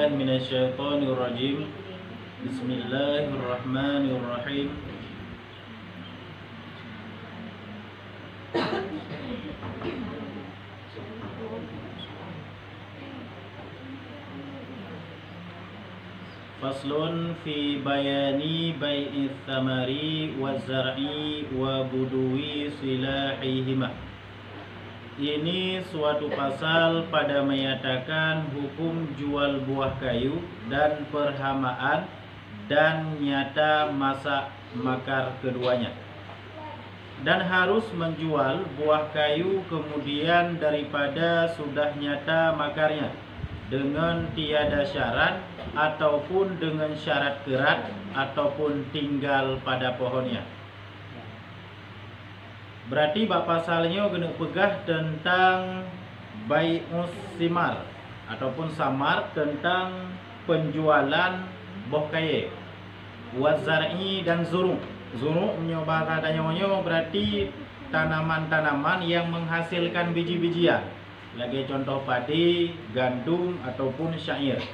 billahi minasyaitonir rajim. Bismillahirrahmanirrahim. Faslun fi bayani bai'is thamari wa zar'i wa buduwi silahihima. Ini suatu pasal pada menyatakan hukum jual buah kayu dan perhamaan dan nyata masa makar keduanya. Dan harus menjual buah kayu kemudian daripada sudah nyata makarnya dengan tiada syarat ataupun dengan syarat kerat ataupun tinggal pada pohonnya. Berarti bab pasalnya kena pegah tentang bai'us simar ataupun samar, tentang penjualan buah kayu, wazar'i dan zuru'. Zuru' bahasa tanya-tanya berarti tanaman-tanaman yang menghasilkan biji-bijian. Lagi contoh padi, gandum ataupun syair.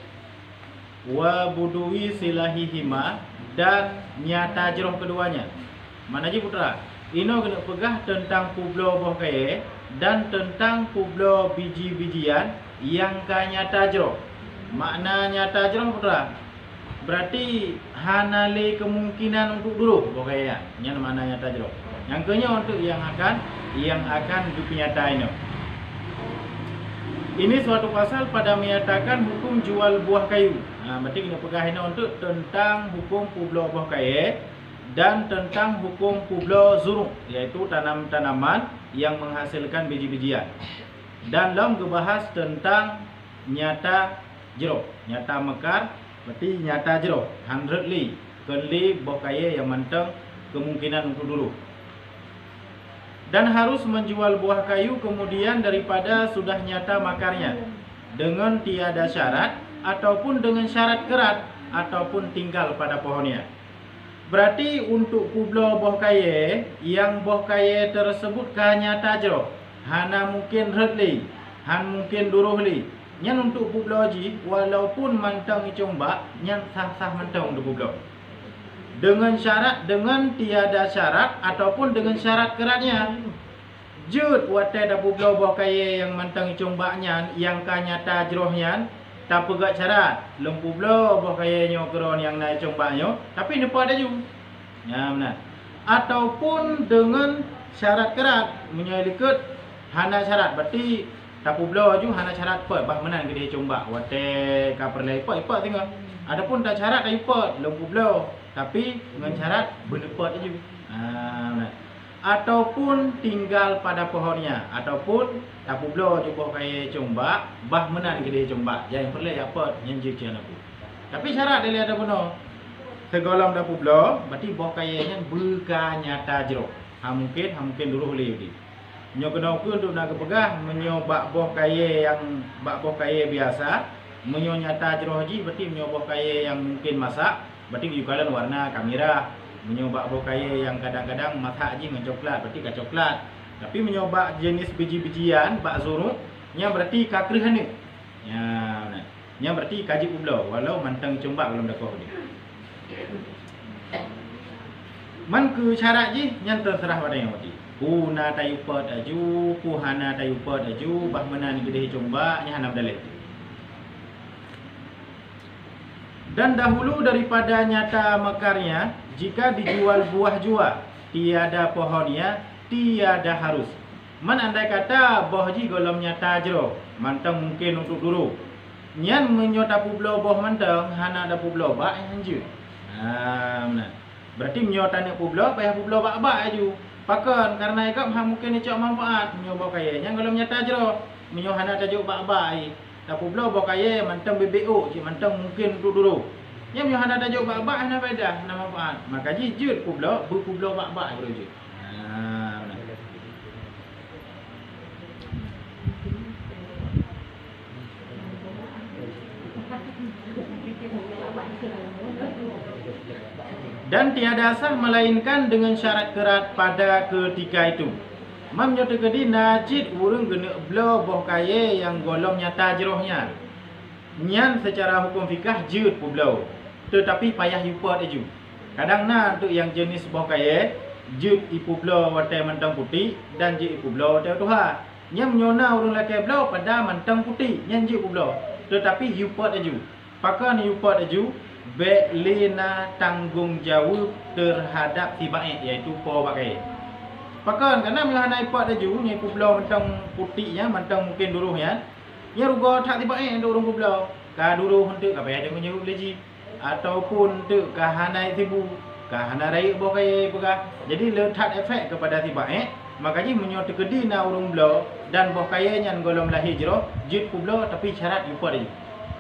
Wa buduwi silahihima, dan nyata jeroh keduanya. Mana je putra? Ino kena pegah tentang publo buah kayu dan tentang publo biji-bijian yang ka nyata jeroh. Makna nyata jeroh putra, berarti hanale kemungkinan untuk dulu buah kayu. Yang mana nyata jeroh. Yang kenya untuk yang akan dipinyata ini. Ini suatu pasal pada menyatakan hukum jual buah kayu. Berarti kena pegah ini untuk tentang hukum publo buah kayu dan tentang hukum publo zuru', iaitu tanaman-tanaman yang menghasilkan biji-bijian. Dan dalam membahas tentang nyata jeroh, nyata mekar, berarti nyata jeroh 100 kenli buah kayu yang mentang kemungkinan untuk dulu. Dan harus menjual buah kayu kemudian daripada sudah nyata makarnya dengan tiada syarat ataupun dengan syarat kerat ataupun tinggal pada pohonnya. Berarti untuk publo buah kayu yang buah kayu tersebut nyata jeroh, hana mungkin redli, han mungkin duruhli. Yang untuk publo ji walaupun mantang icombak, yang sah-sah mantang untuk publo. Dengan syarat, dengan tiada syarat ataupun dengan syarat keratnya. Jud watai da publo buah kayu yang mantang icombaknya yang nyata jerohnya tak pegak syarat. Lem publo buah kayunya keron yang naik combaknya, tapi nampak ada juga. Ya benar. Ataupun dengan syarat kerat, menyelikat hana syarat. Berarti tak publo juga hana syarat pot. Bah menan ke dia combak. Watai ka perlai pot ipat tengok. Adapun tak syarat tak ipat lem publo, tapi dengan syarat benepot aja. Benar. Ataupun tinggal pada pohonnya, ataupun tak publo je buah kayu combak, bah menan ke dia combak. Jangan perlu apa yang jikian aku. Tapi syarat dia ada benar. Segolong dah publo, berarti buah kayunya bukan nyata jeroh. Mungkin dulu boleh di. Nyo kena ukur untuk nak pegah menyobak buah kayu yang buah kayu biasa, menyo nyata jeroh ji berarti menyo buah kayu yang mungkin masak, berarti juga warna kamera. Menyobak buah kayu yang kadang-kadang masak je dengan coklat, berarti ka coklat. Tapi menyobak jenis biji-bijian, bak zuru', nya berarti ka kerih ni. Ya, benar. Nya berarti kaji publo walau mantang combak belum dakoh dia. Man ke syarat je nya terserah pada yang mati. Kuna tayupat aju, kuhana tayupat aju, bah menan gede combak nya hanam dalil. Dan dahulu daripada nyata mekarnya, jika dijual buah jua, tiada pohonnya, tiada harus. Man andai kata buah ji golom nyata jeroh, mantang mungkin untuk dulu. Nyan menyota publo buah mantang, hana ada publo bak yang je. Benar. Berarti menyota ni publo, payah publo bak-bak aju. Pakan karena ikap mungkin icak manfaat menyoba kaya. Yang golom nyata jeroh, menyohana tajuk bak-bak. Tak publo buah kaya mantang BBO, cik mantang mungkin untuk dulu. Yang Yohana tajuk bak-bak hana faedah, hana manfaat. Maka jijud publo, berpublo bak-bak berujuk. Dan tiada sah melainkan dengan syarat kerat pada ketika itu. Mam nyata kedi najid urung gena blo boh kaye yang golong nyata jerohnya. Nyan secara hukum fikah jut publo. Tetapi payah yupat aju. Kadang na untuk yang jenis boh kaya jut ipublo watai mentang putih dan jut ipublo watai tuha. Nyan menyona urung laki blo pada mentang putih nyan jut publo. Tetapi yupat aju. Pakan yupat aju belina tanggungjawab terhadap tibaik iaitu po pakai. Pakan karena melahana ipat aju ni publo mentang putihnya mentang mungkin duruhnya. Ya rugo tak tibaik untuk urung publo. Ka duruh untuk ka payah dengan nyuruh leji ataupun untuk ka hanai tibu, ka hana raya boh kaya pegah. Jadi letak efek kepada tibaik. Makanya menyo tekedi na urung blo dan boh kaya nyan golong lahir jero jut publo tapi syarat yupat aju.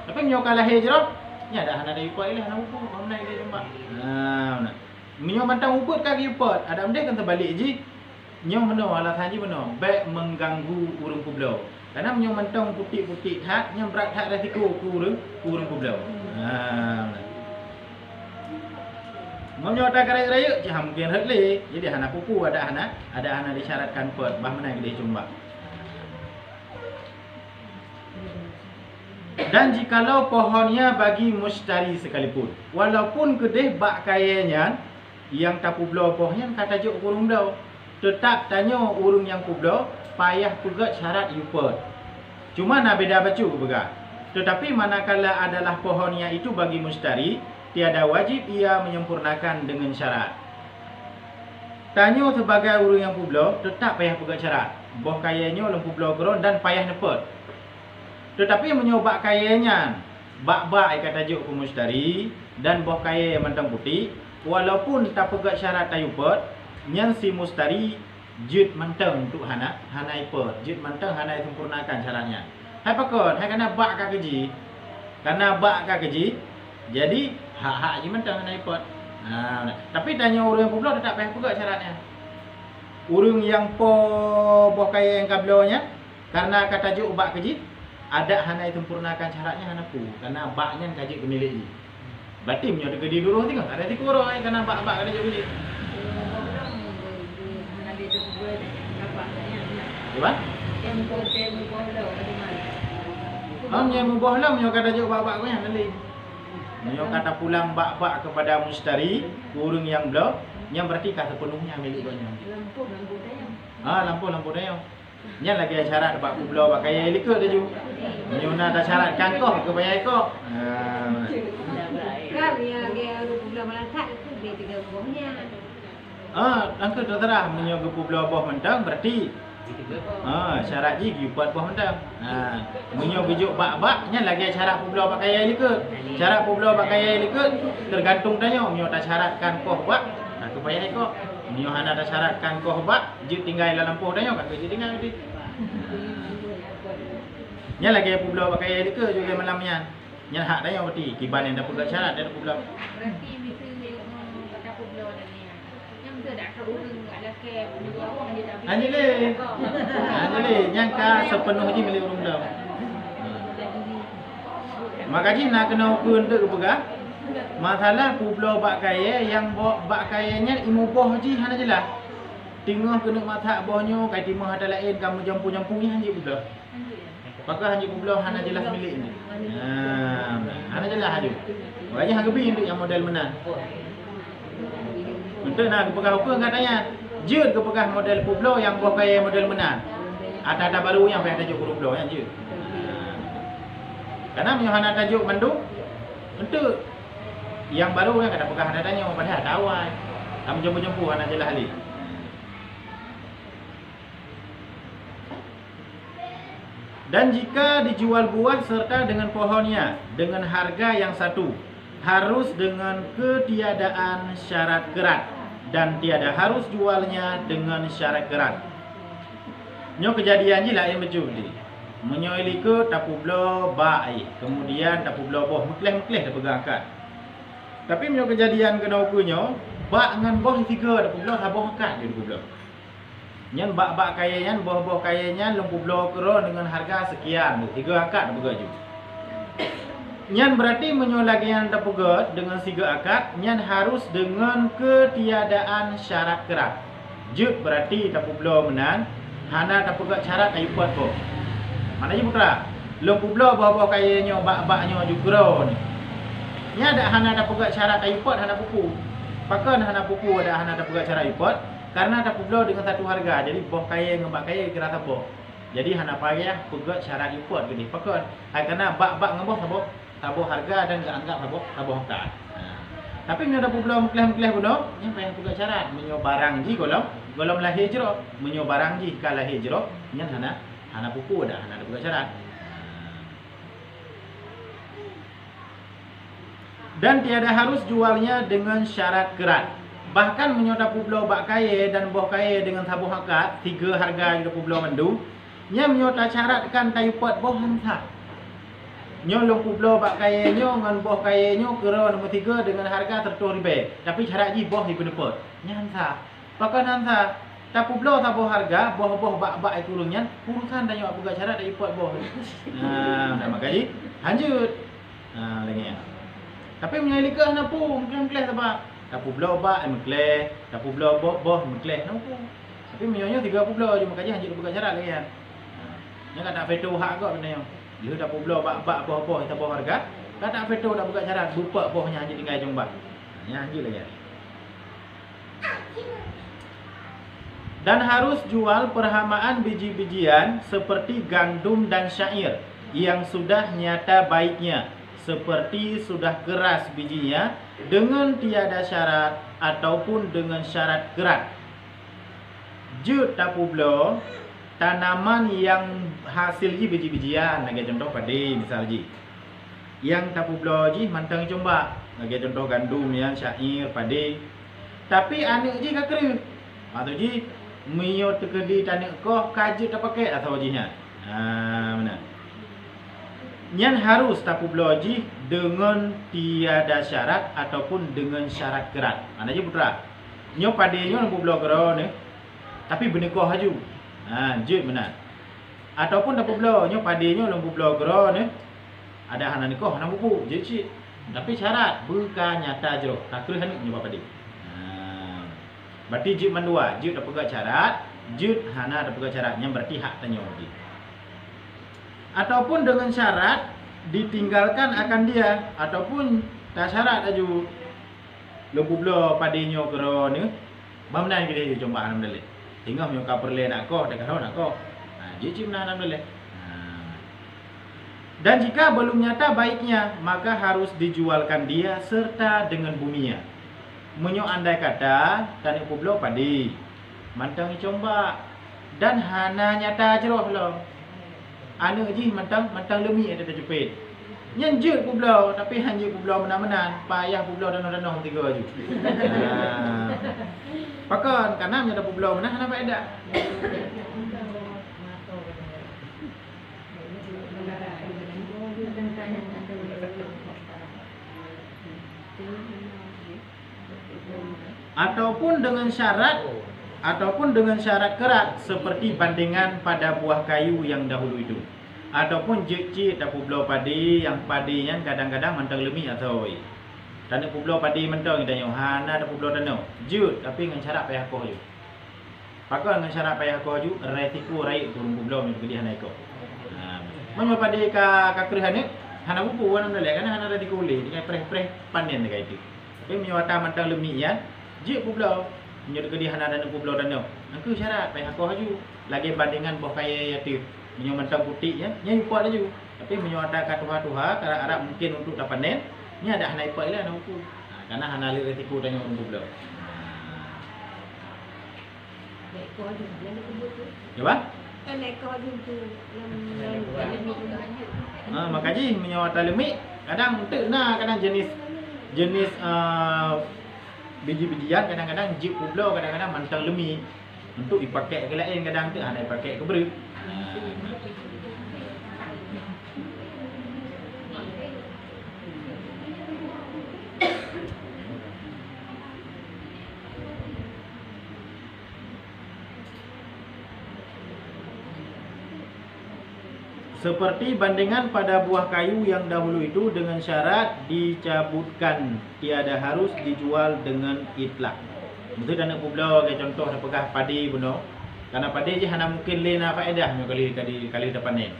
Tapi menyo ka lahir jero nya ada hana dari upot lah, nak upot, kau naik dia jumpa. Nah, menyo mantang upot kaki upot, ada mendek kan terbalik je. Nyo meno alasan je meno, baik mengganggu urung publo. Karena menyo mantang putih-putih tak, nyo berat tak resiko ku urung publo. Nah. Menyo tak raya-raya, je mungkin hale. Jadi hana pupu ada hana disyaratkan pot, bah mana dia jumpa. Dan jikalau pohonnya bagi mustari sekalipun, walaupun kedeh bak kayanya yang tak publo pohnya kata juk urung blau, tetap tanya urung yang publo payah pegat syarat yupat. Cuma nak beda bacu ke begah. Tetapi manakala adalah pohonnya itu bagi mustari, tiada wajib ia menyempurnakan dengan syarat. Tanya sebagai urung yang publo tetap payah pegat syarat. Boh kayanya lem publo geron dan payah nepot. Tetapi menyobak kayanya bak-bak ikat tajuk ke mustari dan boh kaya yang mentang putih, walaupun tak pegat syarat tayupat, nyan si mustari jut mentang untuk hana ipot, jut mentang hana sempurnakan syaratnya. Hai pakon, hai kena bak ka keji. Karena bak ka keji, jadi hak-hak je mentang hana ipot. Tapi tanya urang yang publo tak payah pegat syaratnya. Urang yang boh kaya yang kablonya karena kata tajuk bak keji ada hana sempurnakan syaratnya hana ku karena baknya kaji ke milik ni. Berarti menyo de gedi duruh tengok ada ti koro ai karena bak-bak ada je milik. Apa? Yang poten bohlo di mana? Hanya bohlo menyo kata je bak-bak ku yang nali. Menyo kata pulang bak-bak kepada mustari urang yang blo yang berarti kata sepenuhnya milik banyak. Lampu dayang. Lampu dayang. Nya lagi syarat bak publo bak kaya likut dia ju. Nyuna ada syarat kangkoh ke bayar kok. Kan dia publo melangkat itu dia tiga buahnya. Angkat terserah menyo ke publo boh mentang berarti syarat je buat boh mentang. Menyo bijuk bak-bak nya lagi syarat publo bak kaya likut. Syarat publo bak kaya likut tergantung tanya menyo tak syarat kangkoh bak ke bayar kok. Menyo hana ada syarat kangkoh bak jut tinggal dalam poh tanya kat je tinggal di. Nya lagi publo pakai deka juga malamnya. Nya hak tanya berarti kiban yang dah pegat syarat dia publo. Berarti mesti kata publo dan ni. Yang tu dak urang ada ke publo awak dia dah. Anjali yang ka sepenuh je milik urang dah. Makanya nak kena ukur untuk kepegah. Masalah publo bak kaya yang bak kayanya imu boh je hana jelas. Tengah kena matak bohnya kai timah ada lain kamu jampu-jampu ni hanya publo. Pakai hanya publo hana jelas milik ni. Hana jelas haju. Makanya hang gebi untuk yang model menang. Untuk nak kepegah apa katanya? Jut kepegah model publo yang boh kaya model menang. Ada baru yang payah tajuk publo yang jut. Karena menyo hana tajuk mandu untuk yang baru yang kada pegah ada tanya padahal ada awal. Kamu jampu-jampu hana jelas ali. Dan jika dijual buah serta dengan pohonnya dengan harga yang satu, harus dengan ketiadaan syarat kerat dan tiada harus jualnya dengan syarat kerat. Nyo kejadian je lah yang betul ni. Menyo ilike tapublo baik, kemudian tapublo boh mekleh-mekleh dah pegang akad. Tapi menyo kejadian kena ukunyo, bak dengan boh tiga tapublo haboh akad dia tapublo. Nyan bak-bak kayanya, boh-boh kayanya lempu blo kero dengan harga sekian, 3 akad pegat ju. Nyan berarti menyo lagi yang dah pegat dengan 3 akad, nyan harus dengan ketiadaan syarat kerat. Jut berarti tapu blo menan, hana tak pegat syarat ayu buat boh. Mana je putra? Long publo buah-buah kayanya bak-baknya juga ni. Nya ada hana ada pegat syarat ipot hana pupu. Pakan hana pupu ada pegat syarat ipot karena ada publo dengan satu harga. Jadi buah kaya dengan bak kaya kira sabo. Jadi hana payah pegat syarat ipot gini. Pakan hai karena bak-bak dengan buah sabo harga dan enggak anggap sabo hangkat. Tapi menyo ada publo mekleh-mekleh bono, nya payah pegat syarat menyo barang ji golom lahir jero, menyo barang ji ka lahir jero, nya hana pupu ada pegat syarat. Dan tiada harus jualnya dengan syarat kerat. Bahkan menyoda publo bak kaya dan boh kaya dengan sabuh hakat, 3 harga juga publo mandu, nya menyoda syaratkan taipot boh hansa. Nyo long publo bak kaya nyo ngan boh kaya nyo kira nombor 3 dengan harga tertuh ribe. Tapi syarat ji boh ibu nepot. Nya hansa. Pakan hansa. Tak publo sabuh harga, boh bak itu ulunnya, urusan dan nyo buka syarat taipot boh. Nah, makanya lanjut. Nah, lagi ya. Tapi menyalika na po, mengkleh sebab tapu blo ba mengkleh, tapu blo boh mengkleh na po. Tapi menyonyo 30 je makanya hanya buka syarat lagi kan. Nya kata veto hak kok benda yang. Dia tapu blo boh kita boh harga, kata veto dak buka syarat, bupa bohnya hanya tinggal jomba. Nya hanya lagi. Dan harus jual perhamaan biji-bijian seperti gandum dan syair yang sudah nyata baiknya, seperti sudah keras bijinya dengan tiada syarat ataupun dengan syarat kerat. Jut tapu blo tanaman yang hasil ji biji-bijian, bagi contoh padi misal ji. Yang tapu blo ji mantang coba, bagi contoh gandum ya, syair, padi. Tapi anak ji kakru. Atau ji miyo tekedi tanik ko kajut tak pakai atau jinya. Mana? Nyan harus tapu bloji dengan tiada syarat ataupun dengan syarat kerat. Mana je putra? Nyo padenya nampu blok kero ni. Tapi benikoh haju. Jut benar. Ataupun tapu blok nyo padenya nampu blok kero ni. Ada hana nikoh hana buku. Jut. Tapi syarat bukan nyata jero. Takrir hanik nyo padi. Berarti jut mandua, jut dak pegat syarat, jut hana dak pegat syarat. Yang berarti hak tanyo lagi. Ataupun dengan syarat ditinggalkan akan dia, ataupun tak syarat aju lembu blo padinyo kero ni bamnan gede je coba anam dale tinggal myo ka perle nak ko dak karo nak ko je cimna anam dale. Dan jika belum nyata baiknya, maka harus dijualkan dia serta dengan buminya. Menyo andai kata tani publo padi mantang icomba dan hana nyata jeroh lo. Anu ji mantang lemi ada terjepit. Nyen je publo tapi hanya publo menan-menan, payah publo danau-danau 3 je. Pakan karena ada publo menan apa ada. Ataupun dengan syarat kerat seperti bandingan pada buah kayu yang dahulu itu. Ataupun jeci tapu blo padi yang padinya kadang-kadang mentang lemi atau tanah publo padi mentang dan hana tapu blo tanau. Jut tapi dengan syarat payah ko ju. Pakai dengan syarat payah ko ju resiko rai turun publo ni gedi hana iko. Menyo padi ka kakrihan ni hana buku wan ndale kan hana resiko le ni preh panen dekat itu. Tapi menyo ata mentang lemi ya. Jut publo menyo gedi hana dan publo tanau. Angku syarat payah ko ju lagi bandingan buah kaya yatim. Menyo mentang putih ya, nya import aja. Tapi menyo ada katuha-tuha cara Arab mungkin untuk dapat panen, nya ada hana import lah nak ukur. Karena hana le resiko tanya orang publo. Ekor je yang disebut tu. Ya ba? Kan ekor je tu Makanya menyo talemik kadang untuk kadang jenis biji-bijian kadang-kadang jip publo kadang-kadang mantang lemi untuk dipakai ke lain kadang tu hana dipakai ke beri. Seperti bandingan pada buah kayu yang dahulu itu dengan syarat dicabutkan, tiada harus dijual dengan itlak. Betul dan nak publo kayak contoh nak pegah padi buno. Karena padi je hana mungkin lena faedah kali dapat panen.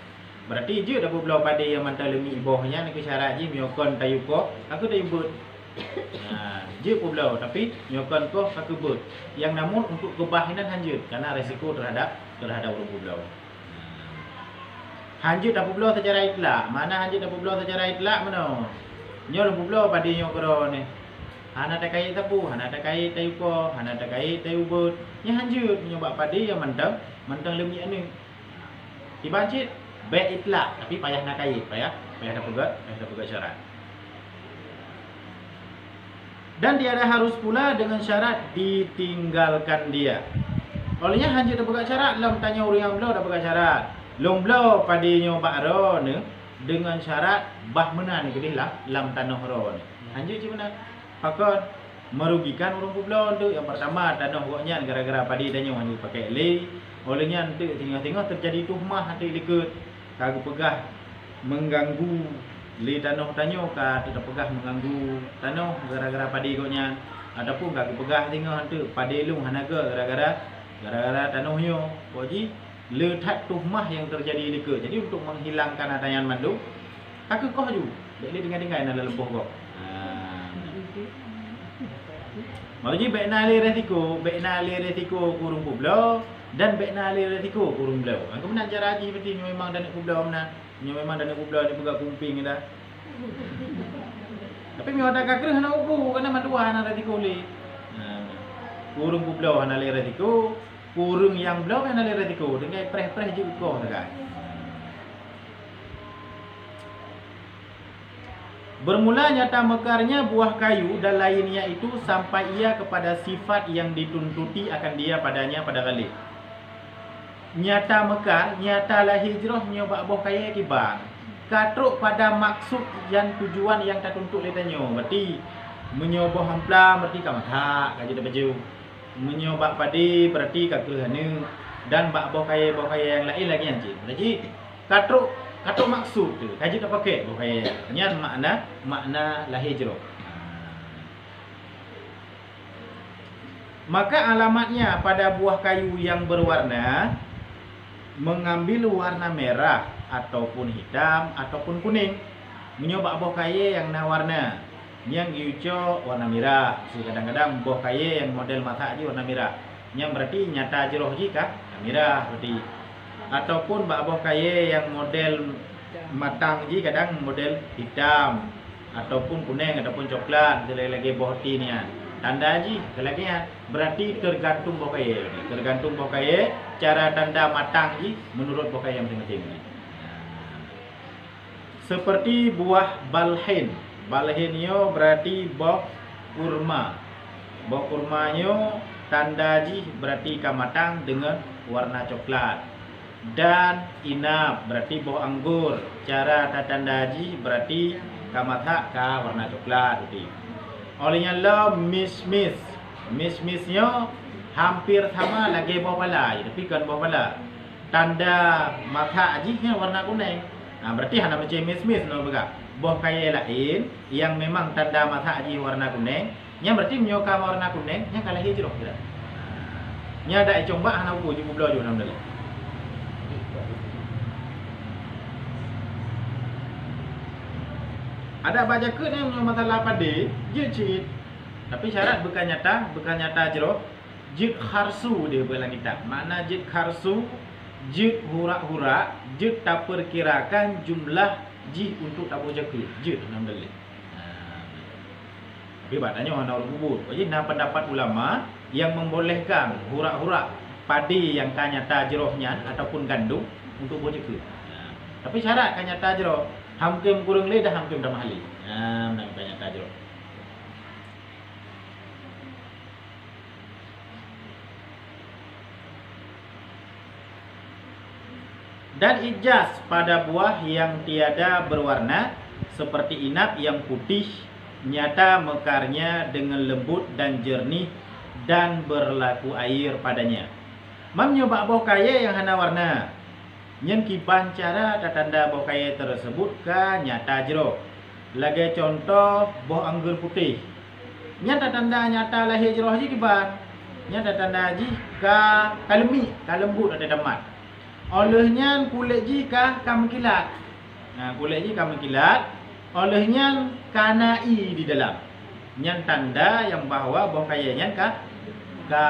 Berarti je dah berbela pada yang mantan lemi ibahnya nak syarat je miokon tayu ko, aku tayu bet. Je berbela tapi miokon ko aku bet. Yang namun untuk kebahinan hanjut karena resiko terhadap orang berbela. Hanjut dah berbela secara itlak. Mana hanjut dah berbela secara itlak mana? Nyo berbela pada nyo kero ni. Hana tak kait tapu, hana tak kait tayu ko, hana tak kait tayu bet. Nya hanjut nyoba pada yang mantan lemi anu. Dibancit baik itlak tapi payah nak kait, payah dah pegat syarat. Dan tiada harus pula dengan syarat ditinggalkan dia. Olehnya hanjut dah pegat syarat, lam tanya orang yang belau dah pegat syarat. Long belau padinyo bakro ne dengan syarat bah menan ke lah lam tanah ro ne. Hanjut je mana? Pakon merugikan orang belau tu. Yang pertama tanah goknya gara-gara padi danyo hanjut pakai lei. Olehnya nanti tengah-tengah terjadi tuhmah nanti likut. Kagu pegah mengganggu li tanah tanyo ka tidak pegah mengganggu tanah gara-gara padi goknya. Adapun kagu pegah tengah nanti padi lung hanaga gara-gara tanahnya. Poji letak tuhmah yang terjadi likut. Jadi untuk menghilangkan adanya mandu, aku kau ju. Dek dengan dalam lempoh kau. Maksudnya baik nali resiko kurung pulau dan baik nali resiko kurung pulau. Aku nak cara haji berarti memang dan pulau mana? Memang dan pulau ni pegang kumping dah. Tapi memang tak kakrah nak upu kena mandua nak resiko li. Kurung pulau nak resiko, kurung yang belau nak resiko dengan preh je kau dekat. Bermula nyata mekarnya buah kayu dan lainnya itu sampai ia kepada sifat yang dituntuti akan dia padanya pada kali. Nyata mekar, nyata lah hijrah nyoba buah kayu kibang. Katruk pada maksud yang tujuan yang tak tuntut letanya. Berarti menyoba hampla berarti kamu tak kaji dah baju. Menyoba padi berarti kakelana dan buah kayu yang lain lagi yang cik. Berarti katruk maksud tu kaji tak pakai bukan hanya makna la hijrah. Maka alamatnya pada buah kayu yang berwarna mengambil warna merah ataupun hitam ataupun kuning. Menyoba buah kayu yang warna yang hijau warna merah. Kadang-kadang buah kayu yang model mata aja warna merah. Yang berarti nyata jeroh jika merah berarti. Ataupun buah kayu yang model matang je kadang model hitam ataupun kuning ataupun coklat lagi buah ti ni tanda je lagi berarti tergantung buah kayu cara tanda matang je menurut buah kayu masing-masing. Seperti buah balhin yo berarti buah kurmanyo tanda je berarti kamatang dengan warna coklat. Dan inap berarti buah anggur. Cara tanda haji berarti kamatha ka warna coklat berarti. Olehnya lo mismisnya hampir sama lagi buah pala tapi kan buah pala. Tanda mata haji nya warna kuning. Berarti hana macam mismis no bega. Buah kaya lain yang memang tanda mata haji warna kuning, nya berarti menyoka warna kuning nya kalah hijrah kira. Nya ada coba hana ubu ju belo ju alhamdulillah. Ada baca ke ni masalah pade, je cit. Tapi syarat bukan nyata jero. Jid kharsu dia bilang kita. Makna jid kharsu, jid hura-hura, jid tak perkirakan jumlah jid untuk tak baca ke. Jid alhamdulillah. Tapi batanya orang orang kubur. Jadi pendapat ulama yang membolehkan hura-hura pade yang kan nyata jerohnya ataupun gandum untuk baca ke. Tapi syarat kan nyata jeroh. Hamkim kurang le dah hamkim dah mahali. Nak banyak tajro. Dan ijaz pada buah yang tiada berwarna seperti inap yang putih nyata mekarnya dengan lembut dan jernih dan berlaku air padanya. Menyoba buah kaya yang hana warna. Nyen kiban cara tanda buah kaya tersebut ka nyata jero. Lagi contoh buah anggur putih. Nyata tanda nyata lahir jero haji kiban. Nyata tanda haji ka kalemi, ka lembut ada damat. olehnya kulit ji kah mengkilat. Kulit ji mengkilat, olehnya kana i di dalam. Nyan tanda yang bahwa buah kayanya kah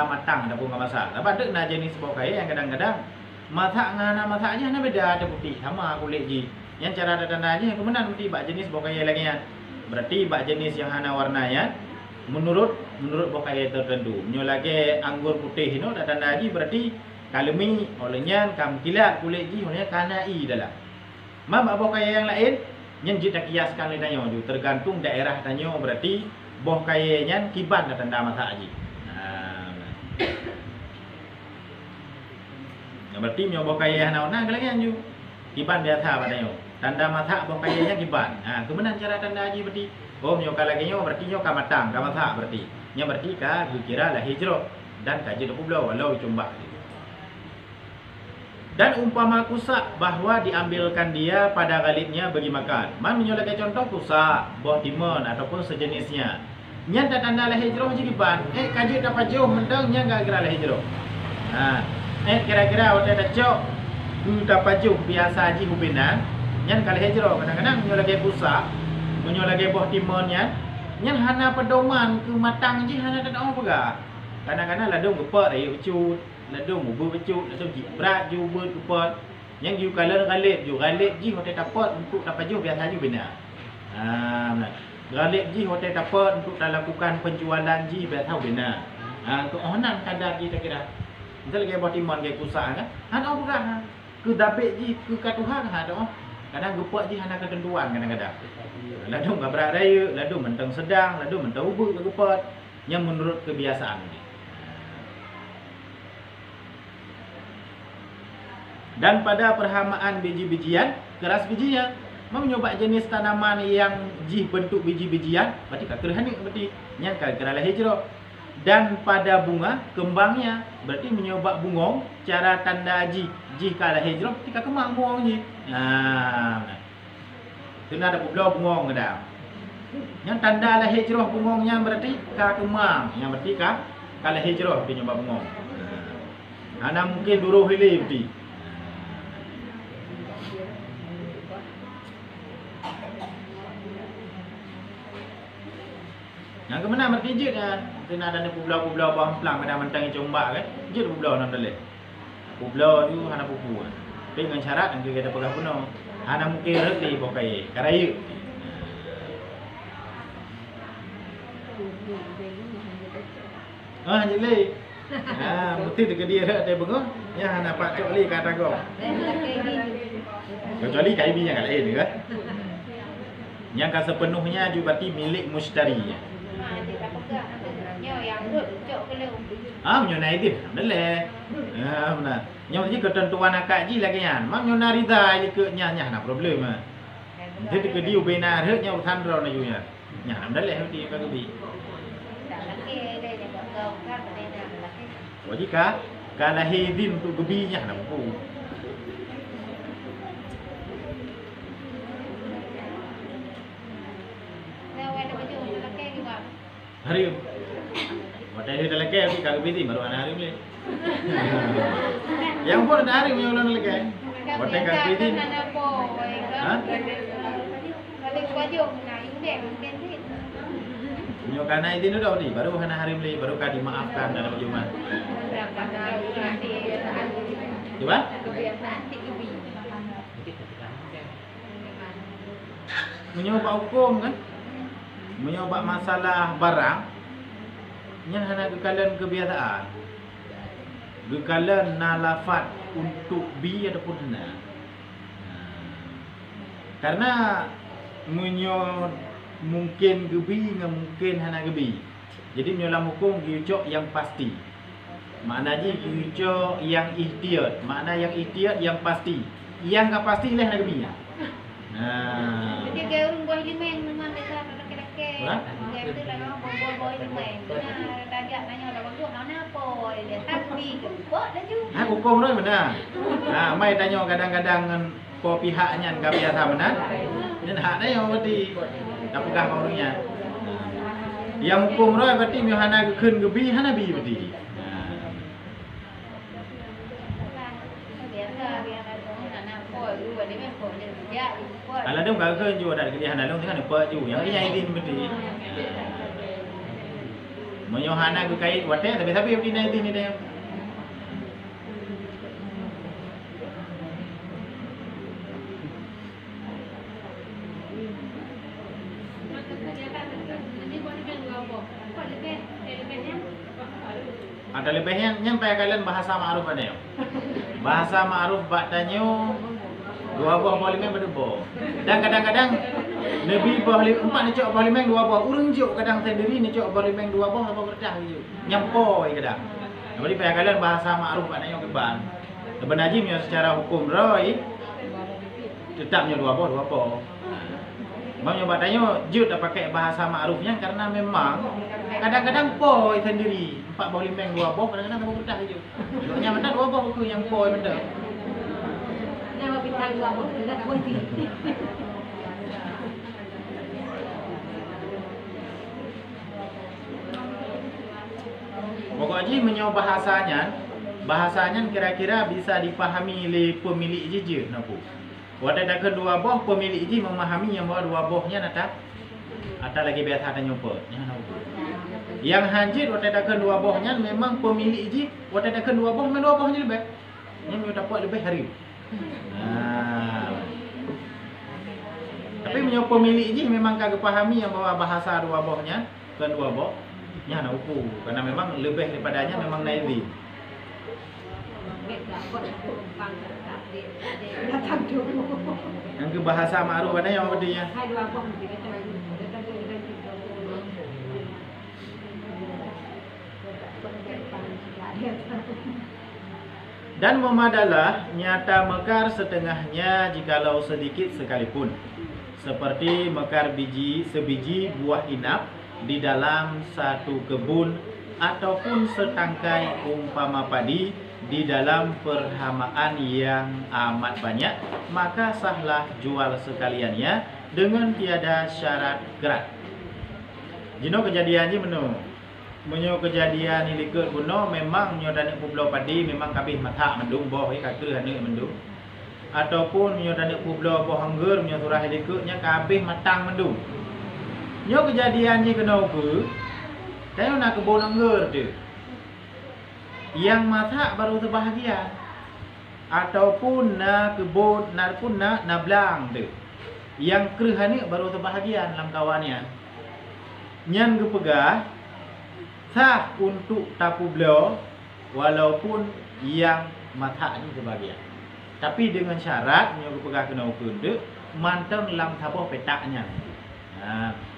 matang ataupun masak. Tapi ada na jenis buah kaya yang kadang-kadang masak ngana masaknya na beda, ada putih sama kulit ji. Yang cara ada tanda ji yang kemenan mesti bak jenis buah kaya lagi ya. Berarti bak jenis yang hana warnanya menurut buah kaya tertentu. Nyo lagi anggur putih itu ada tanda ji berarti kalemi olehnya kam kilat kulit ji olehnya kana i dalam. Buah kaya yang lain yang kita kiaskan le tanyo tu tergantung daerah tanyo berarti buah kayanya kiban ada tanda masak ji. Berarti nyo buah kaya hana lagi anju. Kiban biasa padanya. Tanda masak buah kayanya kiban. Kemudian cara tanda ji berarti nyo lagi nyo berarti nyo ka matang, ka masak berarti. Nya berarti ka kira lah hijrah dan kaji 20 walau combak. Dan umpama kusak bahwa diambilkan dia pada galibnya bagi makan. Menyoleke contoh kusak, buah timun ataupun sejenisnya. Nya tanda lah hijrah je kiban. Kaji dapat jauh mendang nya enggak kira lah hijrah. Kira-kira waktu ada cok ku dapat jauh biasa ji hubinan. Nya kalau hijrah kadang-kadang menyoleke kusak, menyoleke buah timunnya. Nya hana pedoman ke matang je hana tak tahu apa. Kadang-kadang ladung gepek air ucut. Ladung ubur becut, ladung jibrat ju ubur kepot. Yang ju galip ji hotel dapat untuk dapat ju biasa ju benar. Galip ji hotel dapat untuk lakukan penjualan ji biasa benar. Untuk onan kadar kita kira. Misal lagi buat timun ke kusak kan. Hana apa ke dabik ji ke katuhan ada. Kadang gepek ji hana ketentuan kadang-kadang. Ladung gabrak raya, ladung mentang sedang, ladung mentang ubur ke kepot. Yang menurut kebiasaan ni. Dan pada perhamaan biji-bijian, keras bijinya, menyoba jenis tanaman yang ji bentuk biji-bijian, berarti kakerahan ni berarti yang keralah hijrah. Dan pada bunga, kembangnya, berarti menyoba bungong, cara tanda ji kalah hijrah, ketika kemang bungong ji. Itu ada pulau bungong ada. Yang tanda lah hijrah bungongnya berarti ka kemang, yang berarti kalah hijrah dia nyoba bungong. Ana mungkin duruh hili berarti. Yang kemana berarti jid kena ada pulau-pulau bawang pelang ada mentang combak kan. Jid pulau nan daleh. Pulau tu hana pupu. Tapi dengan syarat angke kita pegah penuh. Hana mungkin reti pokai karaya. Jadi mesti dekat dia rak dia bengok. Ya hana pak cok li kata kau. Kecuali KIB yang lain kan. Yang kan sepenuhnya juga berarti milik mustari. Menyonai itu, boleh. Benar. Yang ni ketentuan akak ji lagi kan. Menyonai rida ikut nya nak problem. Jadi ke dia benar hak nya utan rau na yunya. Nya boleh hati ka kebi. Wajika kalau hidin untuk kebi nya nak pu. Hari Wadah dia lagi tapi kagak beti baru anak hari ni. Yang pun ada hari punya ulang lagi. Wadah kagak beti. Kalau baju nak indek mungkin sih. Punya kana itu dah ni baru anak hari ni baru kadi maafkan dalam perjumpaan. Coba? Menyoba hukum kan? Menyoba masalah barang yang hanya gekalan kebiasaan. Gekalan nalafat untuk bi ataupun na. Karena menyo mungkin gebi dengan mungkin hanya gebi. Jadi menyolam hukum giucok yang pasti. Maknanya giucok yang ihtiyat. Makna yang ihtiyat yang pasti. Yang tak pasti lah hanya gebi. Jadi gaung buah limeng memang besar laki-laki. Gaung tu lah buah limeng. Nah, tajak tanya orang tu mana apa? Dia tapi kepok dah ju. Hukum tu mana? Mai tanya kadang-kadang ko pihaknya enggak biasa mana? Nen hak dah yang berarti tak pegah orangnya. Yang hukum tu berarti mio hana keun gebi hana bi berarti. Biasa dia memang dia kerja di buat. Alah dia enggak kerja dah kerja hana long tengah nampak ju. Yang ini idin beti. Menyohana ke kait wate tapi beti idin ni dia. Ada lebihnya nyampai kalian bahasa ma'ruf ada yo. Bahasa ma'ruf bak tanyo dua buah parlimen berdebo. Dan kadang-kadang lebih boleh empat ni cok parlimen dua buah. Urang jok kadang sendiri ni cok parlimen dua buah apa berdah je. Nyampoi kadang. Jadi payah kalian bahasa ma'ruf bak tanyo keban. Sebenarnya nyo secara hukum roi tetapnya dua buah. Mau nyoba tanyo jut tak pakai bahasa ma'rufnya karena memang kadang-kadang poi sendiri 4 buah limeng 2 buah kadang-kadang tak berdah je. Yang mana 2 buah ke yang poi benda. Nama bintang 2 buah tidak boleh. Pokoknya menyo bahasanya kira-kira bisa dipahami oleh pemilik je napu. Wadah dah kedua buah pemilik je memahami yang bahawa 2 buahnya nata atau lagi biasa ada nyumput. Yang hanjit wadah dah kedua buahnya memang pemilik je wadah dah kedua buah memang 2 buahnya lebih. Yang dapat lebih hari. Tapi menyo pemilik je memang kagak pahami yang bahawa bahasa 2 buahnya kan 2 buah. Nya nak ukur karena memang lebih daripadanya memang naili. Yang ke bahasa ma'ruf ada yang artinya. Dan memadalah nyata mekar setengahnya jikalau sedikit sekalipun. Seperti mekar sebiji buah inap di dalam satu kebun ataupun setangkai umpama padi di dalam perhamaan yang amat banyak, maka sahlah jual sekaliannya dengan tiada syarat kerat. Jino kejadian ni menyo kejadian ni likut kuno memang nyo danik pulau padi memang kabih mathak mendung boh kata hanik mendung ataupun nyo danik pulau boh hangger nyo surah likutnya kabih matang mendung. Nyo kejadian ni kena apa? Tayo nak kebun anggur tu. Yang masak baru sebahagian. Ataupun nak kebun nak belang tu. Yang kerah ni baru sebahagian dalam kawannya. Nyan kepegah sah untuk tapu beliau walaupun yang masak ni sebahagian. Tapi dengan syarat nyo kepegah kena ukur tu manteng dalam tabuh petaknya.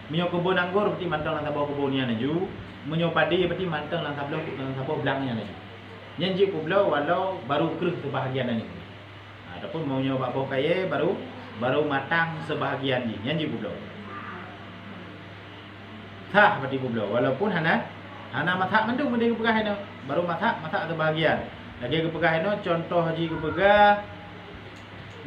Menyo kebun anggur berarti manteng lang tabuh kebunnya naju. Menyo padi berarti manteng lang tabuh belangnya naju. Nyanji pulau walau baru kerah sebahagian ni. Ataupun mau nyoba buah kaya baru matang sebahagian ni. Nyanji pulau. Sah berarti pulau walaupun hana masak mendung benda kepegah ini. Baru masak sebahagian. Lagi kepegah ini contoh haji kepegah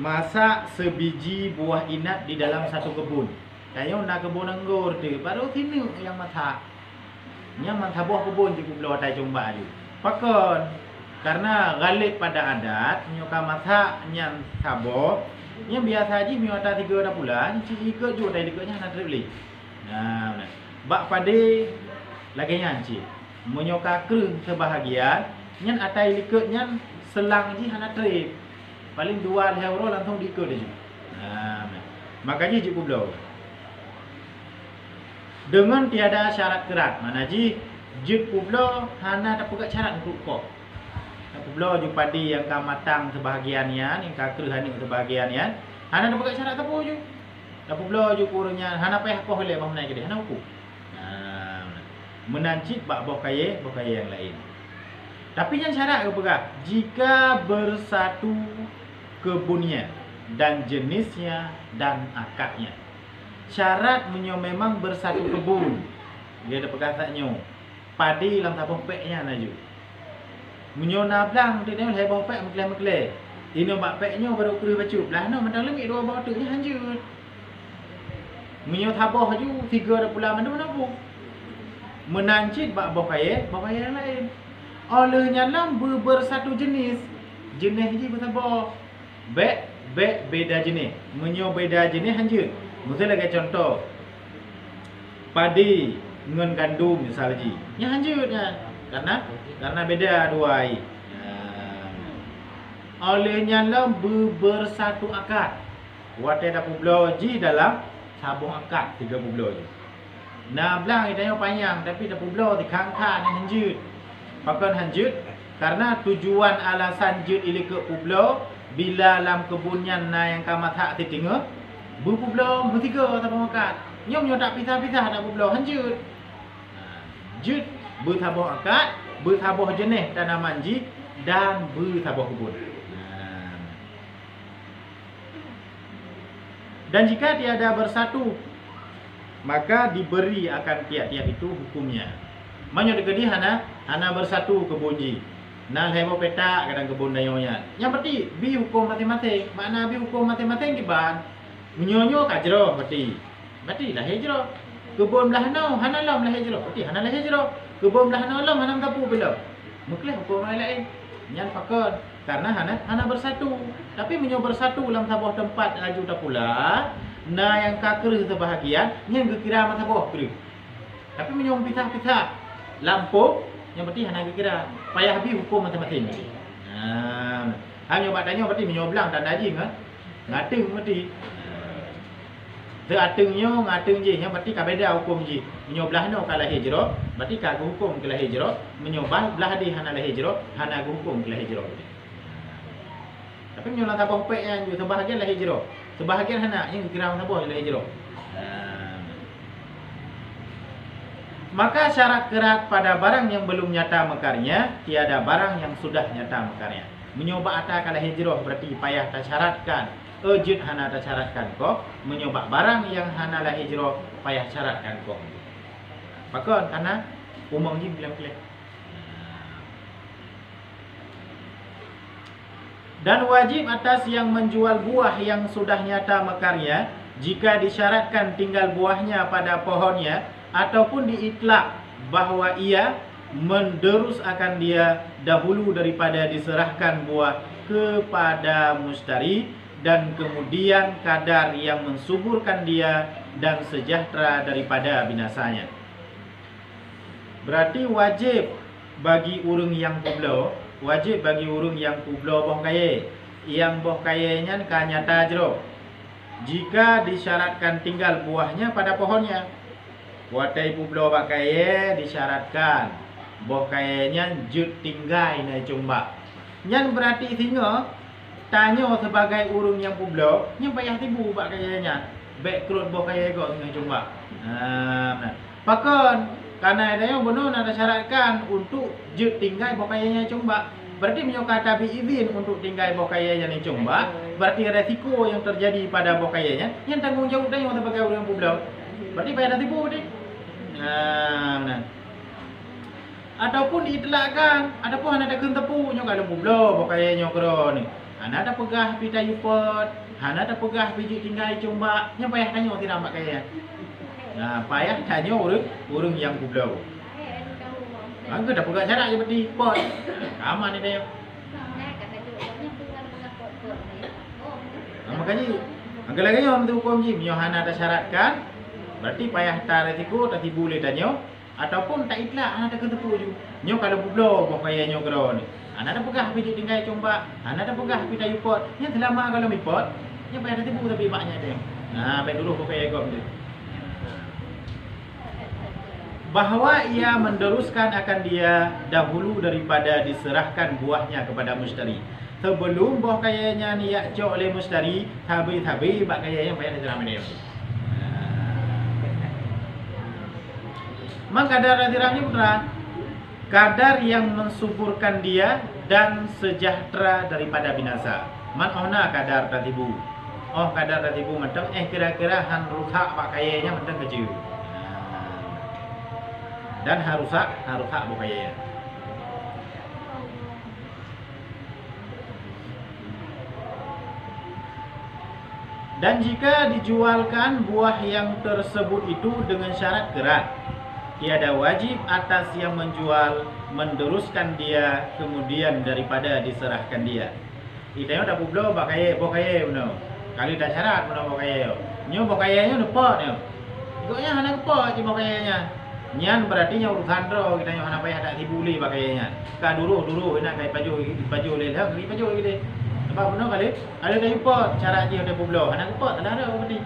masak sebiji buah inap di dalam satu kebun. Tayo nak kebun anggur tu baru sini yang masak. Yang masak buah kebun je pulau tai jumpa je. Pakon karena galib pada adat nyoka masak nyam sabo yang biasa aja mio ada 3 dah pula ni ikut ju dai ikutnya nak beli. Bak pade lagi nyanci. Menyoka kreng sebahagian nyan atai likutnya selang ji hana trip. Paling 2 euro langsung diikut je. Makanya je pulau. Dengan tiada syarat kerat. Mana ji jut pulau hana tak pegat syarat untuk kok. Pulau ju padi yang ka matang sebahagiannya, yang ka kerah ni sebahagiannya, hana tak pegat syarat apa ju. Tak pulau ju kurangnya hana payah kok oleh bah naik dia, hana uku. Menancit bak boh kaya yang lain. Tapi yang syarat ke pegat, jika bersatu kebunnya dan jenisnya dan akadnya. Syarat menyo memang bersatu kebun. Dia ada perkataannya. Padi dalam tabuh peknya naju. Menyo nablang dia ni lebih pek mekle. Ini bak peknya baru kerih bacu. Lah no mentang lemik 2 buah tu ni hanjut. Menyo tabuh ju 3 dah pula mana apa. Menancit bak buah kaya yang lain. Olehnya lam bersatu jenis. Jenis je bersabar. Bek beda jenis. Menyo beda jenis hanjut. Misal lagi contoh padi dengan gandum misalnya. Nya hanjutnya karena beda dua ai. Olehnya lah bersatu akad. Watai dah publo ji dalam sabung akad 30 je. Nah belang dia panjang tapi dah publo di kangka ni hanjut. Pakai hanjut karena tujuan alasan jut ili ke publo bila dalam kebunnya na yang kamat hak titinga berpublo bertiga sabung akad. Nyom tak pisah-pisah dah publo hanjut. Jut bertabung akad, bertabung jenis tanaman ji dan bertabung kebun. Dan jika tiada bersatu, maka diberi akan tiap-tiap itu hukumnya. Manyo degedi hana bersatu kebun ji. Nah hebo peta kadang kebun dayonya. Yang berarti bi hukum masing-masing. Makna bi hukum masing-masing kiban. Menyonyo kajro berarti. Berarti lah hejro. Kebun belah no hana lam lah hejro. Berarti hana lah hejro. Kebun belah no lam hana tapu bila. Muklah hukum lain. Nyan pakon karena hana bersatu. Tapi menyo bersatu dalam sebuah tempat laju tak pula. Nah yang kaker sebahagian yang kira mata bawah kira. Tapi menyo pisah-pisah lampu yang berarti hana kira. Payah habis hukum masing-masing. Hanya badannya berarti menyo belang tak ada kan. Ngateng berarti. Teatengnya ngateng je yang berarti kabeda hukum je. Menyo belah no kalah hijrah, berarti ka hukum kalah hijrah, menyo belah di hana lah hijrah, hana hukum kalah hijrah. Tapi menyo lah tabah pek yang sebahagian lah hijrah. Sebahagian hana yang kira tabah lah hijrah. Maka syarat kerat pada barang yang belum nyata mekarnya, tiada barang yang sudah nyata mekarnya. Menyoba ata kalah hijrah berarti payah tak syaratkan. Ejut hana tak syaratkan kok. Menyoba barang yang hana lah hijrah payah syaratkan kok. Pakon karena umum ji bilang-bilang. Dan wajib atas yang menjual buah yang sudah nyata mekarnya jika disyaratkan tinggal buahnya pada pohonnya ataupun diitlak bahwa ia menderus akan dia dahulu daripada diserahkan buah kepada mustari dan kemudian kadar yang mensuburkan dia dan sejahtera daripada binasanya. Berarti wajib bagi urang yang publo, wajib bagi urang yang publo boh kaya, yang boh kayanya kan nyata jero. Jika disyaratkan tinggal buahnya pada pohonnya, watai publo bak kaya disyaratkan boh kayanya jut tinggai na cumba. Nyan berarti singa tanya sebagai urang yang publo, nya payah tibu bak kayanya. Background boh kaya go dengan cumba. Pakon karena ada yang benar ada syaratkan untuk jut tinggai boh kayanya cumba. Berarti menyo kata bi izin untuk tinggai boh kayanya ni cumba, berarti resiko yang terjadi pada boh kayanya yang tanggung jawab dia sebagai urang publo. Berarti payah tibu ni. Ataupun diitlakkan, ataupun hana ada kentepu nyo kalau publo boh kayanya kero ni. Hana ada pegah pita yupot, hana ada pegah biji tinggai cumba, nya payah tanya tidak mbak kaya. Nah, payah tanya urang yang publo. Angka dah pegah syarat je berarti pot. Aman ni dia. Makanya angka lagi yang tu hukum ji, nyo hana ada syaratkan, berarti payah tak resiko tak tibu le tanya ataupun tak itlak hana ada ketepu ju. Nyo kalau publo boh kaya nyo kero ni. Hana ada pegah biji tinggai cumba, hana ada pegah pita yupot. Nya selama kalau mipot, nya payah tibu tapi maknya dia. Nah, baik dulu boh kaya gom dia. Bahwa ia menderuskan akan dia dahulu daripada diserahkan buahnya kepada mustari. Sebelum buah kayanya ni yak cok oleh mustari, tabi-tabi bak kaya yang payah diserahkan dia. Maka kadar dirangnya putra, kadar yang mensuburkan dia dan sejahtera daripada binasa. Man ohna kadar tatibu. Oh kadar tatibu mentang kira-kira han rusak bak kayanya mentang kecil. Dan harusak bukaya. Dan jika dijualkan buah yang tersebut itu dengan syarat kerat, tiada wajib atas yang menjual menderuskan dia kemudian daripada diserahkan dia. Itayo dah publo bakaya benar. Kali dah syarat benar bakaya. Nyo bakayanya depa nyo. Ikutnya hana kepa je bakayanya. Nyan berarti nya urusan ro kita nyo hana payah dak dibuli bakayanya. Ka duru nak kai baju le lah, baju gede. Apa benar kali? Ada dah jumpa cara je dah publo. Hana kepa tak ada berarti.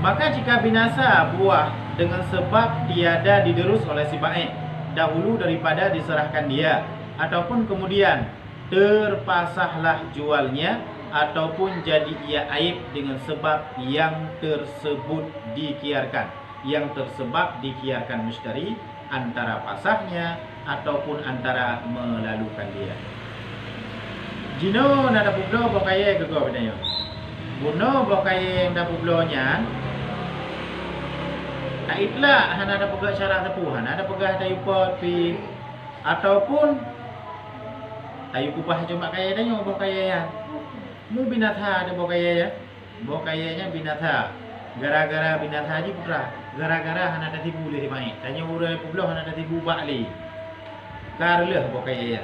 Maka jika binasa buah dengan sebab tiada diderus oleh si baik dahulu daripada diserahkan dia, ataupun kemudian terpasahlah jualnya, ataupun jadi ia aib dengan sebab yang tersebut dikiarkan, mustari antara pasahnya ataupun antara melalukan dia. Jino nada publo bokaya ke kau benayo. Buno bokaya yang dah publonya tak itlah hana ada pegah syarat tepu, hana ada pegah tayu pot pi ataupun tayu kupah cuma kaya dah nyo bokaya ya. Mu binatha ada bokaya ya. Bokayanya binatha. Gara-gara binatha ji putra. Gara-gara hana ada tibu le mai. Tanya urai publo hana ada tibu bakli. Karleh bokaya ya.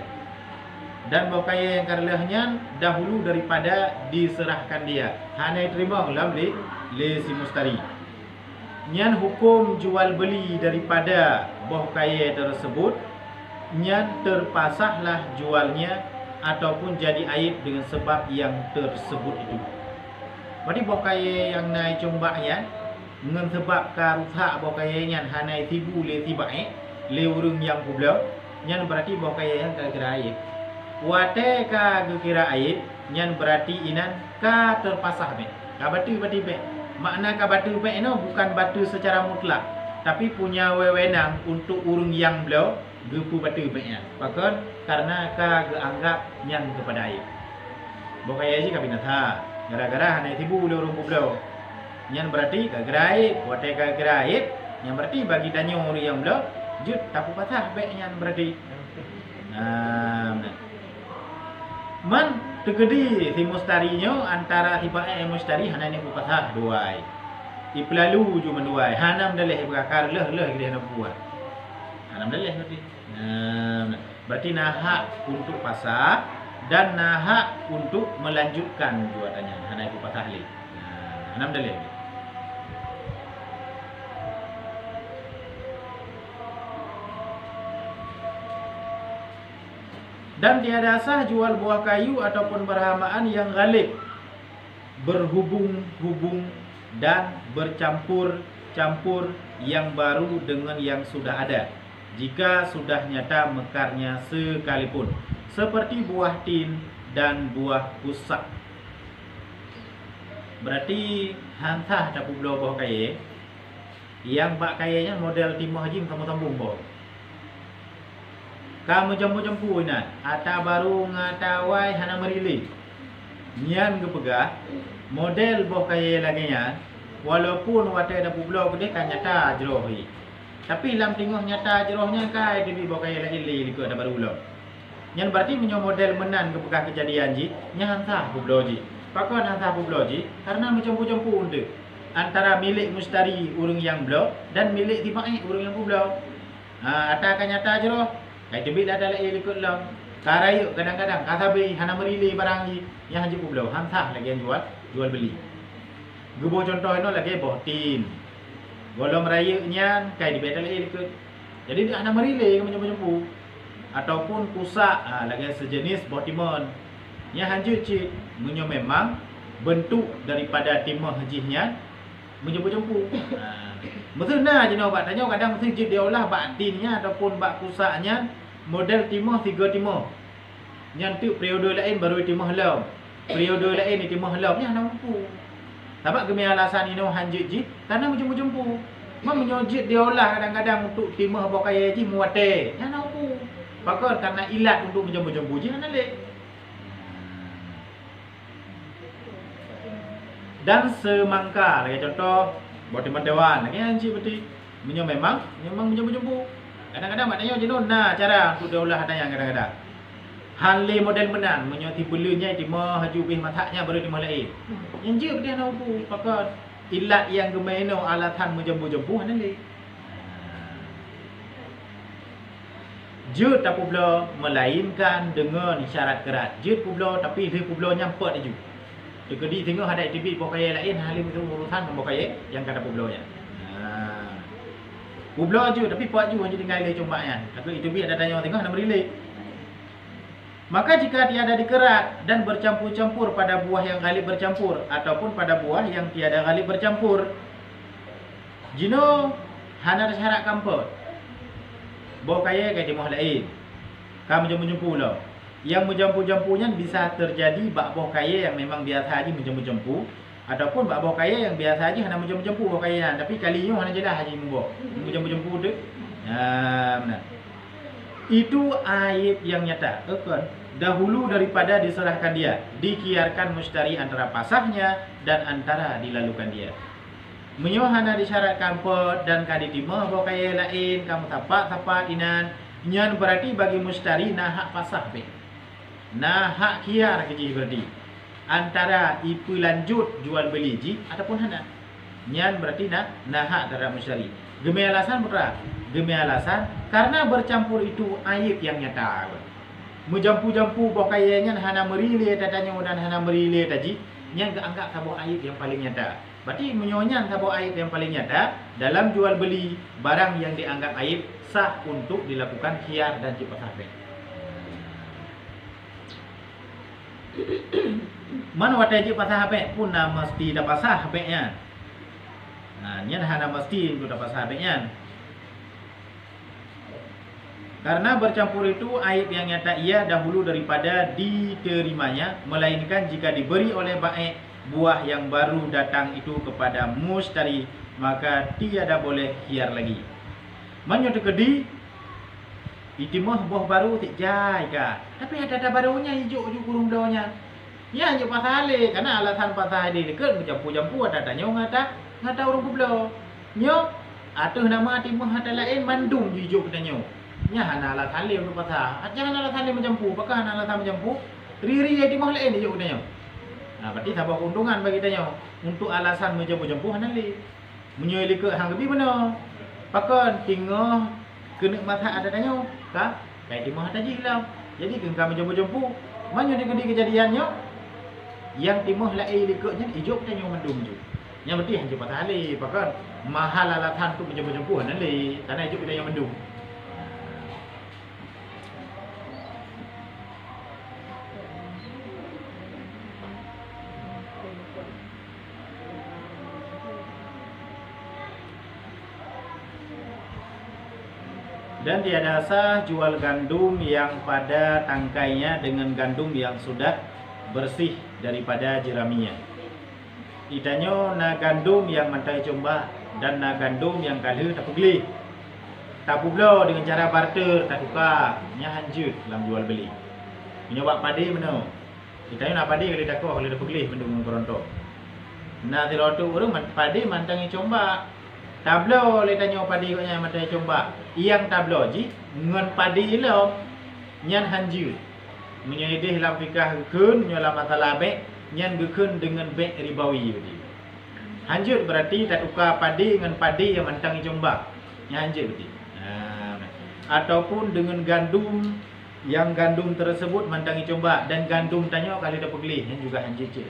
Dan bokaya yang karlehnya dahulu daripada diserahkan dia. Hana terima ulam le si mustari. Nyan hukum jual beli daripada bokaya tersebut, nyan terpasahlah jualnya ataupun jadi aib dengan sebab yang tersebut itu. Berarti bokaya yang naik combaknya dengan sebab karusak bokaya nyan hanai tibu le tibai le urung yang publo, nyan berarti bokaya yang kira aib. Wate ka kira aib, nyan berarti inan ka terpasah be. Ka batu berarti be. Makna ka batu be no bukan batu secara mutlak, tapi punya wewenang untuk urung yang beliau gepu batu be nya. Bahkan karena ka geanggap nyang kepada aib. Bokaya ji ka binatha. Gara-gara hanai tibu le urung beliau. Nyan berarti ka kira aib, wate ka kira aib, yang berarti bagi danyo urung yang beliau jut tapu patah be nyan berarti. Man tegedi si mustarinyo antara tibae mustari hana ni patah duai. Iplalu ju menduai. Hanam daleh berkar leh gede hana buat. Hanam daleh berarti. Berarti nahak untuk pasah dan nahak untuk melanjutkan juatannya. Hana ibu patah li. Hanam daleh. Dan tiada sah jual buah kayu ataupun berhamaan yang galib, berhubung-hubung dan bercampur-campur yang baru dengan yang sudah ada, jika sudah nyata mekarnya sekalipun, seperti buah tin dan buah pusak. Berarti hantah tak publo buah kaya yang bak kayanya model timah jim kamu tambung boh. Kamu jampu-jampu ina, ata baru ngatawai hana merili. Nyan gepegah model boh kaya laginya, walaupun wate ada publo gede kan nyata jerohi. Tapi lam tengok nyata jerohnya kai debi boh kaya lagi likut ada baru ulo. Nyan berarti menyo model menan gepegah kejadian ji, nyan hantah publo ji. Pakon hantah publo ji karena menjampu-jampu unde antara milik mustari urang yang blo dan milik tibai urang yang publo. Ata kan nyata jeroh. Kai tebik dah ada lagi ikut lam. Karayu kadang-kadang kasabi hana merili barang ji yang haji publo hantah lagi yang jual beli. Gebo contoh ino lagi boh tin. Golom rayunya kai tebik dah lagi ikut. Jadi dia hana merili menjempu ataupun pusak lagi sejenis boh timon. Yang haji cik menyo memang bentuk daripada timah hajihnya menjempu-jempu. Betul nah jenis obat tanya kadang mesti dia olah bak tinnya ataupun bak pusaknya model timah 3 timah. Yang tu periode lain baru timah lam. Periode lain ni timah lam ni hana mampu. Sebab kami alasan ini hanjit ji karena menjempu-jempu. Menyojit dia olah kadang-kadang untuk timah bokaya ji muate. Hana mampu. Pakon karena ilat untuk menjempu-jempu ji hana lek. Dan semangka lagi contoh buat teman dewan lagi anji berarti memang menjempu-jempu. Kadang-kadang maknanya jenon nah cara untuk dia olah yang kadang-kadang. Hal model menan menyoti belunya di mah haju bih mataknya baru di malai. Yang je dia nak upu pakon ilat yang gemeno alatan menjempu-jempu hana le. Jut tak pula melainkan dengan syarat kerat. Jut pula tapi dia pula nyampak dia. Dekedi tengok ada aktiviti buah kaya lain halim itu urusan buah kaya yang kata publanya. Publo je tapi puak je hanya tinggal relay combaknya. Aku itu ada tanya tengok nak relay. Maka jika tiada dikerat dan bercampur-campur pada buah yang galib bercampur ataupun pada buah yang tiada galib bercampur, jino hana syarat kampot. Buah kaya kaya timah lain. Kamu menjempu lah. Yang menjempu-jempunya bisa terjadi bak buah kaya yang memang biasa aja menjempu-jempu ataupun bak buah kaya yang biasa aja hana menjempu-jempu buah kaya. Tapi kalinya hana jelah haji membuah. Menjempu-jempu tu. Benar. Itu aib yang nyata. Dahulu daripada diserahkan dia, dikiarkan mustari antara pasahnya dan antara dilalukan dia. Menyohana disyaratkan pot dan kaditimah buah kaya lain kamu tapak inan. Nyan berarti bagi mustari nah hak pasah be. Nah hak kiar keji berarti. Antara ipu lanjut jual beli ji ataupun hana. Nyan berarti nah hak terhadap mustari. Gemi alasan berapa? Gemi alasan karena bercampur itu aib yang nyata. Menjampu-jampu buah kayanya hana merile tatanya dan hana merile taji. Nyan gak anggap sebuah aib yang paling nyata. Berarti menyonyan sebuah aib yang paling nyata dalam jual beli barang yang dianggap aib sah untuk dilakukan khiyar dan cipta sahbe. Mana watai cipta sahbe pun mesti dapat sahbe-nya. Nah, nyan hana mesti untuk dapat sahbe-nya. Karena bercampur itu aib yang nyata ia dahulu daripada diterimanya, melainkan jika diberi oleh baik buah yang baru datang itu kepada mustari, maka tiada boleh khiyar lagi. Manyo tekedi itimah buah baru tik jai ka. Tapi ada barunya hijau je kurung daunnya. Ya je pasale karena alasan pasal dia dekat menjampu-jampu ada tanya ngata orang publo. Nyo atuh nama timah ada lain mandung hijau katanya. Nya hana alasan le untuk pasal. Aja hana alasan le menjampu, pakah hana alasan menjampu. Riri ya timah lain hijau katanya. Nah, berarti sabah keuntungan bagi tanya untuk alasan menjampu-jampu hana le. Menyoili ke hang lebih benar. Pakan tinggal kena mata ada tanya ka kayak di mah tadi hilang. Jadi kami jumpu-jumpu mana di kejadiannya yang timah lain likutnya hijau tanya mendung tu. Yang berarti hanya patah ali pakan mahal alasan tu jumpu-jumpu nanti karena hijau tanya mendung. Dan tiada sah jual gandum yang pada tangkainya dengan gandum yang sudah bersih daripada jeraminya. Itanyo na gandum yang mantai comba dan na gandum yang kalu tak beli. Tak publo dengan cara barter tak tukar, nya hanjut dalam jual beli. Menyobak padi meno. Itanyo na padi kali takok kali dak beli mendung koronto. Na tirotu urang padi mantangi comba. Tablo le tanya padi ko nya matai comba. Yang tablo ji ngan padi lo nyan hanju. Menyedih dalam fikah gekun dalam masalah bek nyan gekun dengan bek ribawi berarti. Hanjut berarti tak tukar padi dengan padi yang mantangi comba. Nya hanjut berarti. Ataupun dengan gandum yang gandum tersebut mantangi comba dan gandum tanya kali dak pegli yang juga hanjut je.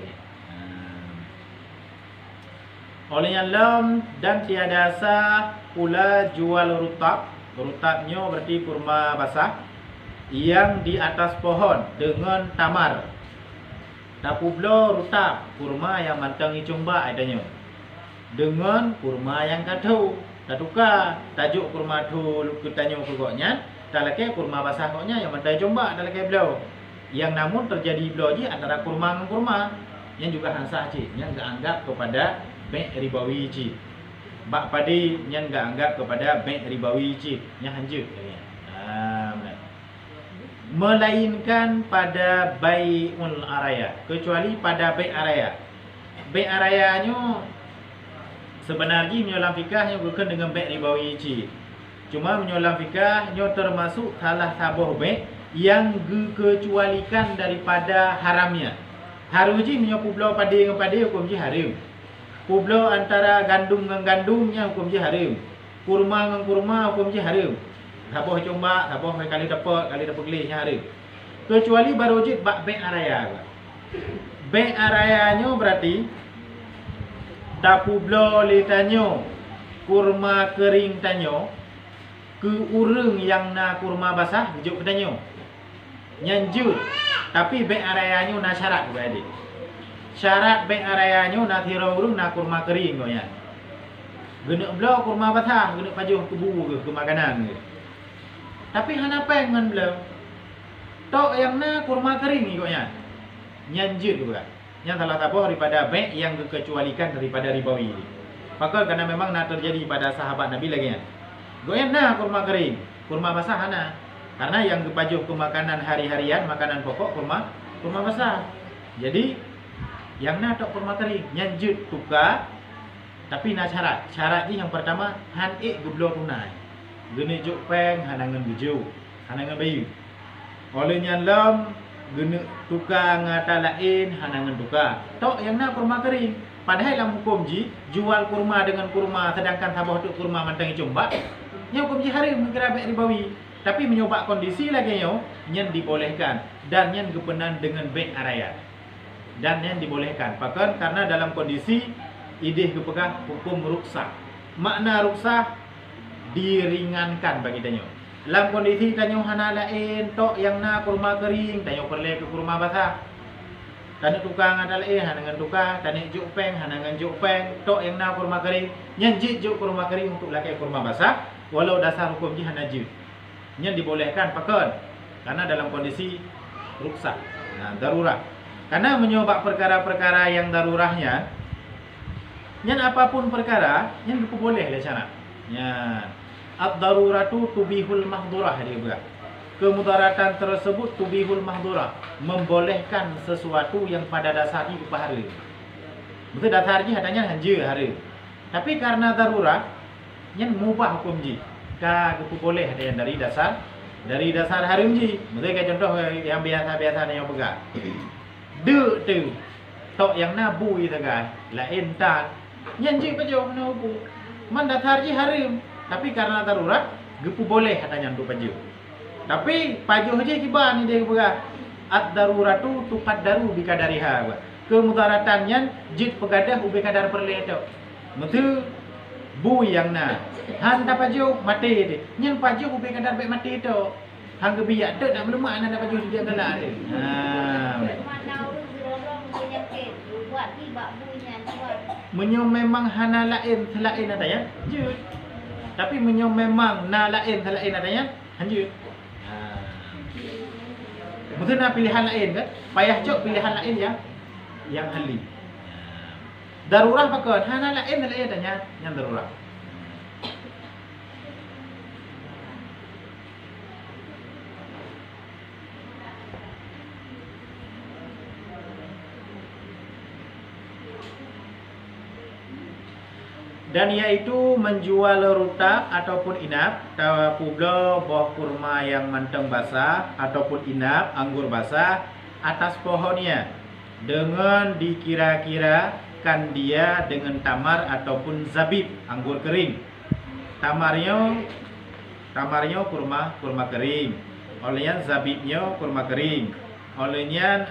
Olehnya lam dan tiada sah pula jual rutab. Rutabnya berarti kurma basah yang di atas pohon dengan tamar. Tapublo rutab kurma yang mantangi comba adanya dengan kurma yang kadu. Tak tukar tajuk kurma tu kutanya pokoknya. Tak lagi kurma basah koknya yang mantangi comba tak lagi blo. Yang namun terjadi blo je antara kurma dengan kurma yang juga hansah je yang enggak anggap kepada bank ribawi cik. Bak padi yang enggak anggap kepada bank ribawi cik. Yang hanjut. Melainkan pada bai'ul araya. Kecuali pada bai' araya. Bai' arayanya sebenarnya menyolam fikahnya bukan dengan bai' ribawi cik. Cuma menyolam fikahnya termasuk salah sabuh bai' yang dikecualikan daripada haramnya. Harum je menyopu belau padi dengan padi hukum je haram. Publo antara gandum dengan gandumnya hukum je haram. Kurma dengan kurma hukum je haram. Saboh cumba, saboh kali dapat gelihnya hari. Kecuali baru wujud bak be araya. Be arayanya berarti tapublo litanyo kurma kering tanyo ke urang yang na kurma basah juk tanyo. Nyanjut. Tapi be arayanya na syarat berarti. Syarat be arayanya na thira urang na kurma kering gonya. Guna blo kurma basah, guna pajuh ke bubu ke makanan ke. Tapi hana pengen blo. Tok yang na kurma kering ikutnya. Nyanjut juga. Yang salah satu daripada be yang dikecualikan daripada ribawi. Maka karena memang nak terjadi pada sahabat Nabi lagi kan. Goyan na kurma kering, kurma basah hana. Karena yang kepajuh ke makanan hari-harian, makanan pokok kurma basah. Jadi yang na tok kurma kering, nyanjut tukar. Tapi na syarat. Syarat ni yang pertama han geblo tunai. Guna juk peng hanangan buju, hanangan bayu. Olehnya lam guna tukar ngata lain hanangan tukar. Tok yang nak kurma kering. Padahal dalam hukum ji jual kurma dengan kurma sedangkan sabah tu kurma mantang cumba. Nya hukum ji haram kerabek ribawi. Tapi menyoba kondisi lagi yo nyen dibolehkan dan nyen gepenan dengan be araya. Dan nyen dibolehkan. Bahkan karena dalam kondisi idih kepegah hukum ruksah. Makna ruksah diringankan bagi tanyo. Dalam kondisi tanyo hana lain tok yang na kurma kering, tanyo perle ke kurma basah. Tanyo tukang ada lain hanangan tukar, tanyo juk peng hanangan juk peng, tok yang na kurma kering, nyanjit juk kurma kering untuk lakai kurma basah, walau dasar hukum ji hana jid. Nyen dibolehkan pakon karena dalam kondisi ruksah. Nah, darurat. Karena menyobak perkara-perkara yang darurahnya, nyen apapun perkara, nyen boleh le cara. Nyen ad-daruratu tubihul mahdurah dia juga. Kemudaratan tersebut tubihul mahdurah, membolehkan sesuatu yang pada dasarnya upahara. Betul dasarnya adanya hanja hara. Tapi karena darurat, yang mubah hukum ji. Ka boleh ada yang dari dasar haram ji. Betul kayak contoh yang biasa-biasa yang pegang. De tu tok yang nabu itu kan, lain tak. Yang ji pajo nabu. Man dasarnya haram. Tapi karena darurat, gepu boleh adanya untuk pajuh. Tapi pajuh aja kibar ni dia berah. Ad-daruratu tuqaddaru bikadariha. Kemudaratannya jid pegadah ubi kadar perle tu. Metu bu yang na. Han da pajuh mati dia. Nyen pajuh ubi kadar baik mati tu. Hang gebiak tu nak melemak nak pajuh dia galak dia. Ha. Menyo memang hana lain selain adanya. Jud. Tapi menyom memang na lain lain adanya hanjut. Mungkin nak pilihan lain kan? Payah cok pilihan lain yang ahli. Darurah pakon hana lain adanya yang darurah. Dan yaitu menjual rutab ataupun inap, pula buah kurma yang menteng basah ataupun inap, anggur basah atas pohonnya dengan dikira-kirakan dia dengan tamar ataupun zabib, anggur kering. Tamarnya kurma kering. Olehnya zabibnya kurma kering. Olehnya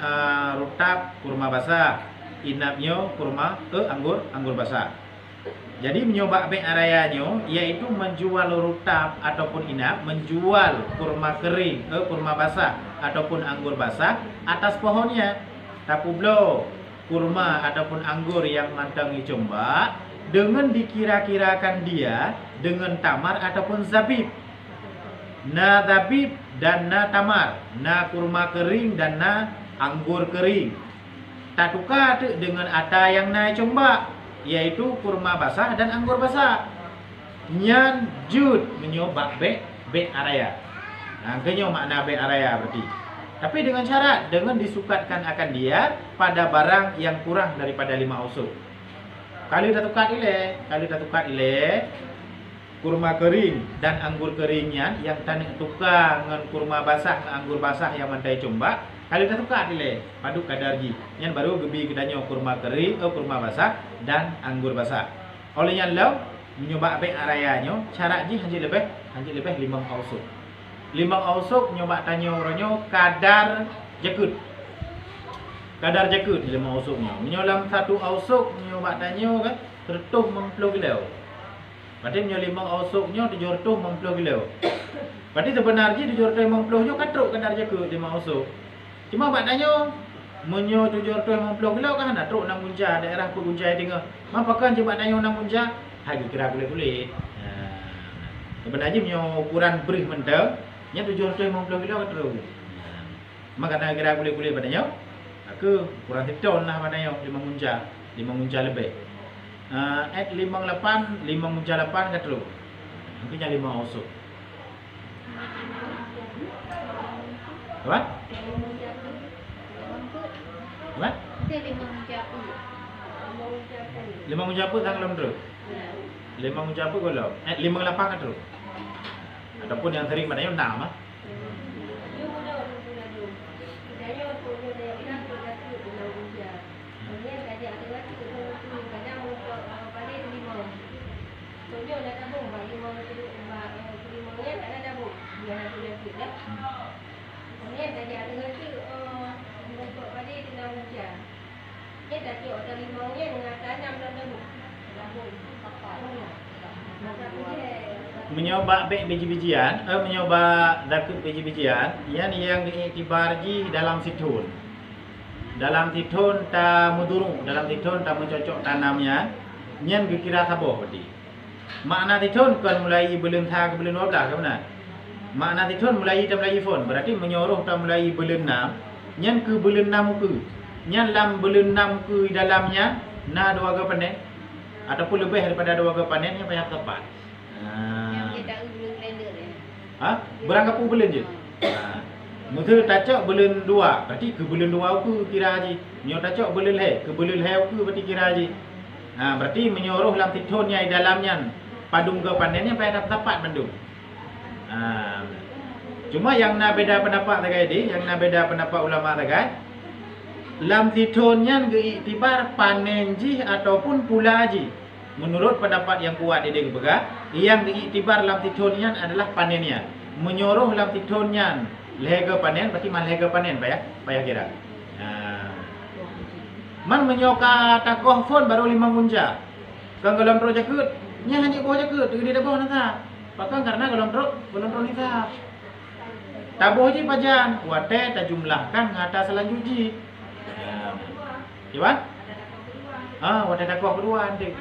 rutab kurma basah. Inapnya kurma anggur basah. Jadi menyoba be arayanya yaitu menjual rutab ataupun inap, menjual kurma kering, kurma basah ataupun anggur basah atas pohonnya. Tapublo kurma ataupun anggur yang mantang dicomba dengan dikira-kirakan dia dengan tamar ataupun zabib. Na zabib dan na tamar, na kurma kering dan na anggur kering. Tak tukar dengan ata yang na comba, yaitu kurma basah dan anggur basah. Nyan jud menyobak be araya. Nah, kenyo makna be araya berarti. Tapi dengan syarat dengan disukatkan akan dia pada barang yang kurang daripada 5 usuk. Kali dah tukar ile kurma kering dan anggur keringnya yang tanik tukar dengan kurma basah dengan anggur basah yang mantai combak. Kali dah tukar ile padu kadar ji. Yang baru gebi kedanyo kurma kering, kurma basah dan anggur basah. Olehnya law Menyoba baik arayanya, syarat ji haji lebih 5 ausuk. 5 ausuk nyoba tanya orangnya kadar jakut. Kadar jakut 5 ausuknya. Menyolam 1 ausuk nyoba tanya kan tertuh 50 kilo. Berarti menyo 5 ausuknya 750 kilo. Berarti sebenarnya 750 nya katruk kadar jakut 5 ausuk. Cuma bak tanya menyo 750 kilo kan nak truk nang Munja daerah Pegunjai tengah. Mapakan je bak tanya nang Munja harga kira kulit-kulit. Sebenarnya punya ukuran berih mentah, nya 750 kilo terus. Maka nak kira kulit-kulit padanya, aku kurang titon lah padanya 5 munca lebih. At 58, 5 munca 8 ke terus. Mungkin 5 ausuk. Apa? Apa? 5 munca apa tanggal terus? 5 munca apa kalau? 58 kan terus. Ataupun yang sering padanya 6 ah. Menyoba biji-bijian, menyoba zakut biji-bijian, yang diiktibarji dalam situn. Dalam situn ta mudurung, dalam situn ta mencocok tanamnya, nyen dikira saboh berarti. Makna situn kan mulai bulan tha ke bulan 12 ke mana? Makna situn mulai phone, berarti menyuruh ta mulai bulan 6, nyen ke bulan 6 ke. Nyen dalam bulan 6 ke dalamnya na 2 ke panen ataupun lebih daripada 2 ke panen yang payah tepat. Berangkat bulan je. Mungkin tacak bulan 2, berarti ke bulan 2 ku kira haji. Nyo tacak bulan he, ke bulan he ku berarti kira haji. Berarti menyuruh dalam titonnya di dalamnya padung ke panennya payah tepat bandung. Cuma yang nak beda pendapat tagai di, yang nak beda pendapat ulama tagai. Lam titonnya geiktibar panen ji ataupun pula ji. Menurut pendapat yang kuat di dek begah, yang diiktibar lam titonnya adalah panennya. Menyuruh lam titonnya lega panen, berarti man lega panen payah kira. Man menyoka takoh phone baru 5 munca. Kan dalam pro jakut, nya hanya boh jakut, di dah boh nasa. Pakang karena dalam pro ni sah. Taboh ji pajan, wate ta jumlahkan ngata selanjutnya. Iwan? Wate takoh kedua nanti.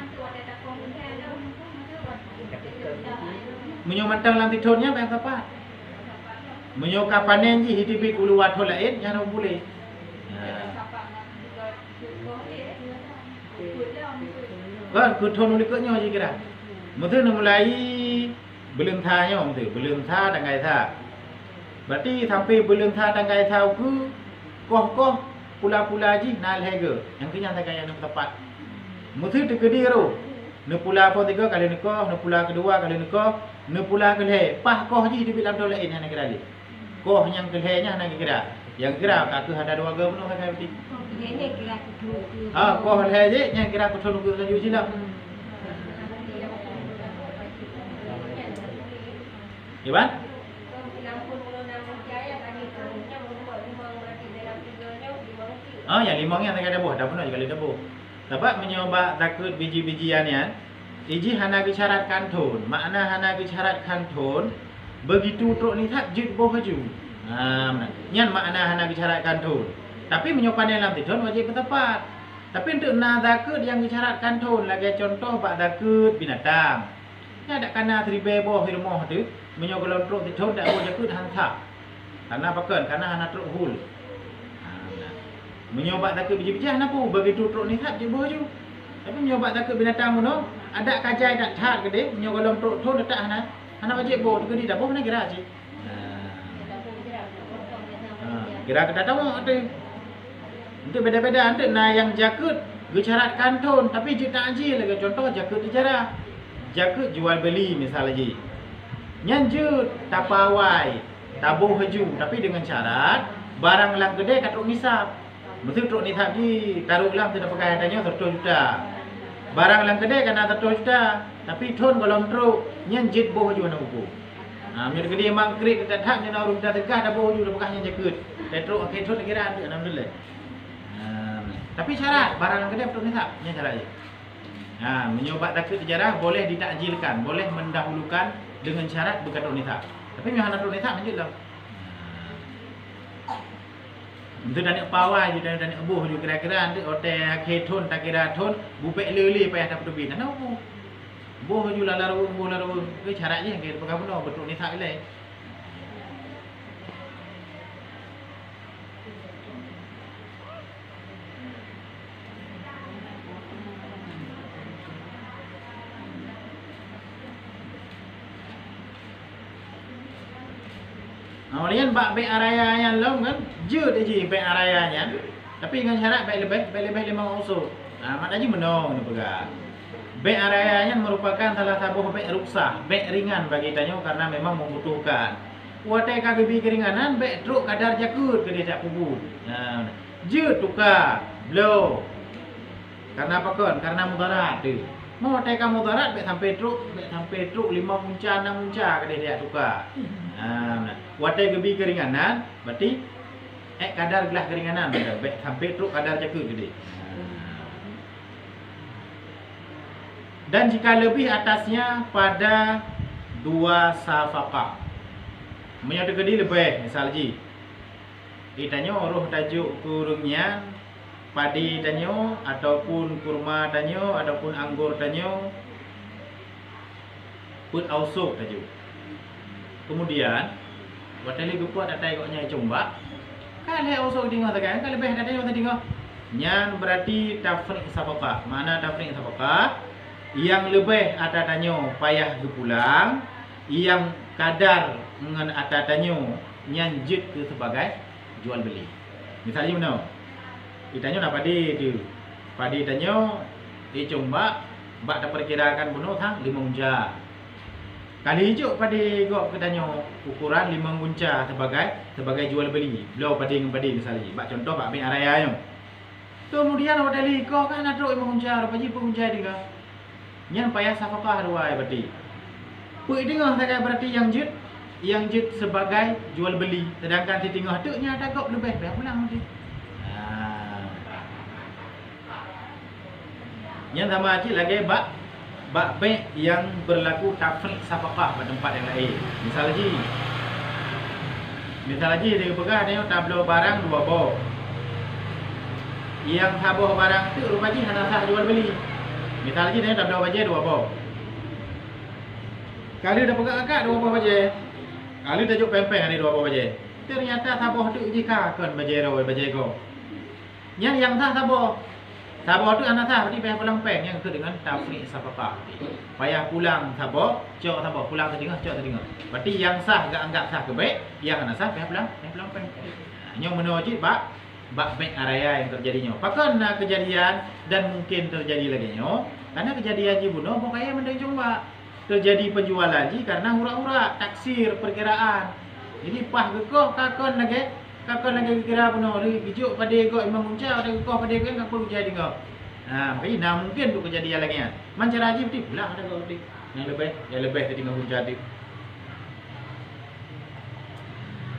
Menyomantang dalam tidurnya yang tepat. Menyoka panen ji hitibik ulu wato lain yang boleh. Kan kuton uliknya je kira. Mungkin mulai belum thanya mungkin belum tha tanggai tha. Berarti sampai belum tha tanggai tha ku koh pula-pula ji nal hega. Yang kenyang tanggai yang tepat. Mungkin tekedi ro. Ne pula apa 3 kali nikah, ne pula kedua kali nikah, ne pula keleh. Pah koh ji di dalam dola lain hana kira li. Koh yang kelehnya hana kira. Yang kira katu ada 2 ga penuh kan berarti. Ini kira kudu. Koh leh je yang kira kudu nunggu lanjut sila. Iban? Yang 5 yang tak ada buah, dah penuh kali dah buah. Dapat menyoba takut biji-bijiannya. Iji hana syarat kantun. Makna hana syarat kantun. Begitu truk ni tak jid boh haju. Nyan makna hana syarat kantun. Tapi menyopan dalam tidun wajib bertepat. Tapi untuk na takut yang syarat kantun. Lagi contoh bak takut binatang. Ya ada kana tribe boh di rumah tu. Menyokolon truk tidun tak boh jakut hantar. Karena apa kan? Karena hana truk hul. Menyoba takut biji-bijian apa? Begitu truk ni tak je boh haju. Tapi menyoba takut binatang mono ada kajai tak tat ke dia menyokolon truk tu letak hana wajib boh tu ke dia dah boh nak kira je. Kira kita tahu ada. Untuk beda-beda untuk na yang jakut gesyarat kantun tapi je tak aji lagi contoh jakut dijarah. Jakut jual beli misal lagi. Nyan je tapawai, tabuh haju tapi dengan syarat barang lang gede kat truk nisab. Mesti truk nisab ji taruh lang tidak pakai tanya 100 juta. Barang lang gede kena 100 juta. Tapi thon kalau teruk nyen jit boh ju nak ukur. Menyo gede mangkrik kat hak nyen orang dah tegah dah boh ju dah bekah nyen jakut. Dah teruk akhir thon kira ada alhamdulillah. Tapi syarat barang gede betul ni tak? Nyen syarat je. Menyobat takut sejarah boleh ditakjilkan, boleh mendahulukan dengan syarat berkata nisa. Tapi memang nak nisa lanjutlah. Itu dan pawai je dan ebuh je kira-kira nanti hotel keton tak kira ton bupek lele payah tak terbit. Nah apa? Boh je lalu ke syarat je ke pegang benar betul nisa ilai. Kemudian bak baik araya yang long kan, je dia je baik arayanya. Tapi dengan syarat baik lebih 5 usul. Maknanya menong ni pegang. Baik arayanya merupakan salah satu baik ruksah, baik ringan bagi tanya karena memang membutuhkan. Watai kagebi keringanan baik truk kadar jakut ke dia tak pugu. Je tukar, blow. Karena apa kan? Karena mudarat tu. Mau watai kamu mudarat baik sampai truk 5 munca 6 munca ke dia tukar. Watai gebi keringanan berarti kadar gelas keringanan baik sampai truk kadar jakut gede. Dan jika lebih atasnya pada 2 safaqah. Menyatu gede lebih misal ji. Ditanya roh tajuk kurungnya padi tanyo ataupun kurma tanyo ataupun anggur tanyo put ausuk tajuk. Kemudian watali gupuat atai koknya combak. Kali ausuk tengok tekan, kali lebih datanya tengok. Nyan berarti tafriq safaqah. Mana tafriq safaqah? Yang lebih atas tanyo payah gepulang, yang kadar dengan atas tanyo nyan jid ke sebagai jual beli. Misalnya mana? Ditanya nak padi tu. Padi tanyo dicombak, bak tak perkirakan bunuh thang 5 unca. Kali hijau padi gok katanya ukuran 5 unca sebagai jual beli. Belau padi dengan padi misalnya. Bak contoh bak ambil araya. Kemudian awak dali kau kan nak teruk 5 unca, rupaji pun unca dia. Yang payah safaqah ruai berarti. Pui dengar saya berarti yang jid sebagai jual beli. Sedangkan di tengah tu nya ada gok lebih pulang nanti. Yang sama aja lagi bak baik yang berlaku tafriq safaqah pada tempat yang lain. Misalnya dia pegang dia tablo barang 2 boh. Yang sabuh barang tu rupanya hanya sah jual beli. Misalnya dia tablo baje 2 boh. Kali dah pegang akak 2 boh baje. Kali tajuk pempeng ada 2 boh baje. Ternyata sabuh tu jika kan baje roy baje go. Yang sah sabuh. Sabar tu anak sah berarti payah pulang peng yang ke dengan tafriq safaqah. Payah pulang sabar, cok sabar pulang tengah cok tengah. Berarti yang sah gak anggap sah ke baik, yang anak sah payah pulang peng. Nyong menojit bak baik araya yang terjadinya. Pakan kejadian dan mungkin terjadi lagi nyo. Karena kejadian ji bunuh pokoknya mendeng coba. Terjadi penjualan ji karena hura-hura taksir perkiraan. Jadi pah gekoh kakon lagi kira penuh lagi gijuk pada gok imam munca ada gok pada gok enggak perlu jadi gok. Makanya mungkin tu kejadian lagi kan. Mancar haji betul pulang ada gok betul. Yang lebih tadi munca tu.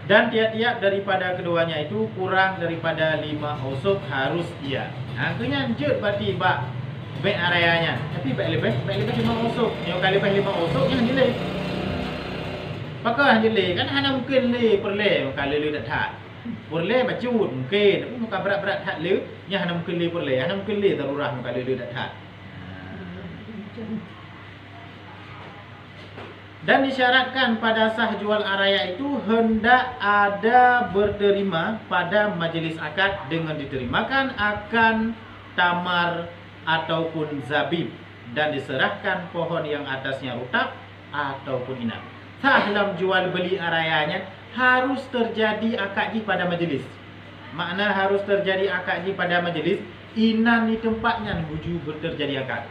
Dan tiap-tiap daripada keduanya itu kurang daripada 5 usuk harus ia. Angkanya jut berarti bak baik arayanya. Tapi baik lebih 5 usuk. Yang kali lebih 5 usuk yang jelek. Pakai jelek kan hanya mungkin le perle kalau le tak tak. Perle bacut mungkin tapi muka berat-berat tak le nya hanya mungkin le perle hanya mungkin le darurah muka le tak tak. Dan disyaratkan pada sah jual araya itu hendak ada berterima pada majlis akad dengan diterimakan akan tamar ataupun zabib dan diserahkan pohon yang atasnya rutab ataupun inap. Sah dalam jual beli arayanya harus terjadi akad pada majlis. Makna harus terjadi akad pada majlis, inan di tempatnya buju berterjadi akad.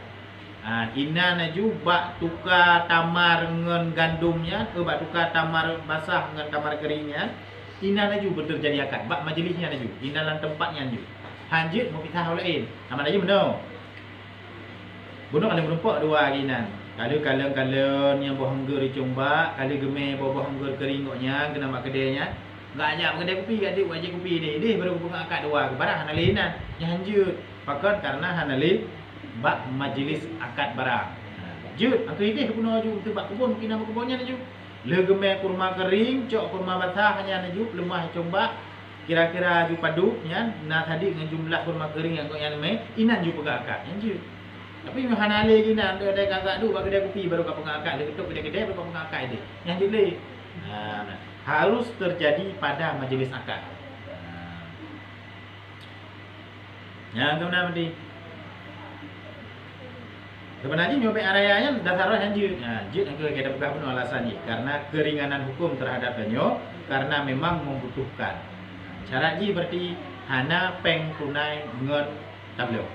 Inan aju bak tukar tamar dengan gandumnya, bak tukar tamar basah dengan tamar keringnya. Inan aju berterjadi akad, bak majlisnya aju, inan dalam tempatnya aju. Hanjut mau pisah lain. Nama aja benar. Bunuh kalau berempat 2 inan. Kalau kalian yang buah hanggur dicumba, kalau gemeh buah hanggur keringoknya kena mak kedainya. Enggak ajak kedai kopi kat dia wajib kopi dia baru buka akad dua barang hanalinan yang lanjut. Pakon karena hanali bak majlis akad barang. Jut, aku ini guna ju tu bak kebun kena kebunnya ju. Le gemeh kurma kering, cok kurma basah hanya ju lemah coba. Kira-kira ju padu nya nah tadi dengan jumlah kurma kering yang kau yang me inan ju pegak akad yang ju. Tapi hanali gina ada kakak du bak kedai kopi baru kau pegak akad, le ketuk kedai-kedai baru kau pegak akad dia. Yang jule. Harus terjadi pada majelis akad. Yang kemudian nanti sebenarnya nyobek areanya dasarnya hanjut. Hanjut yang kita buka pun alasan ni karena keringanan hukum terhadap penyo karena memang membutuhkan. Cara ji berarti hana peng tunai ngon tablo.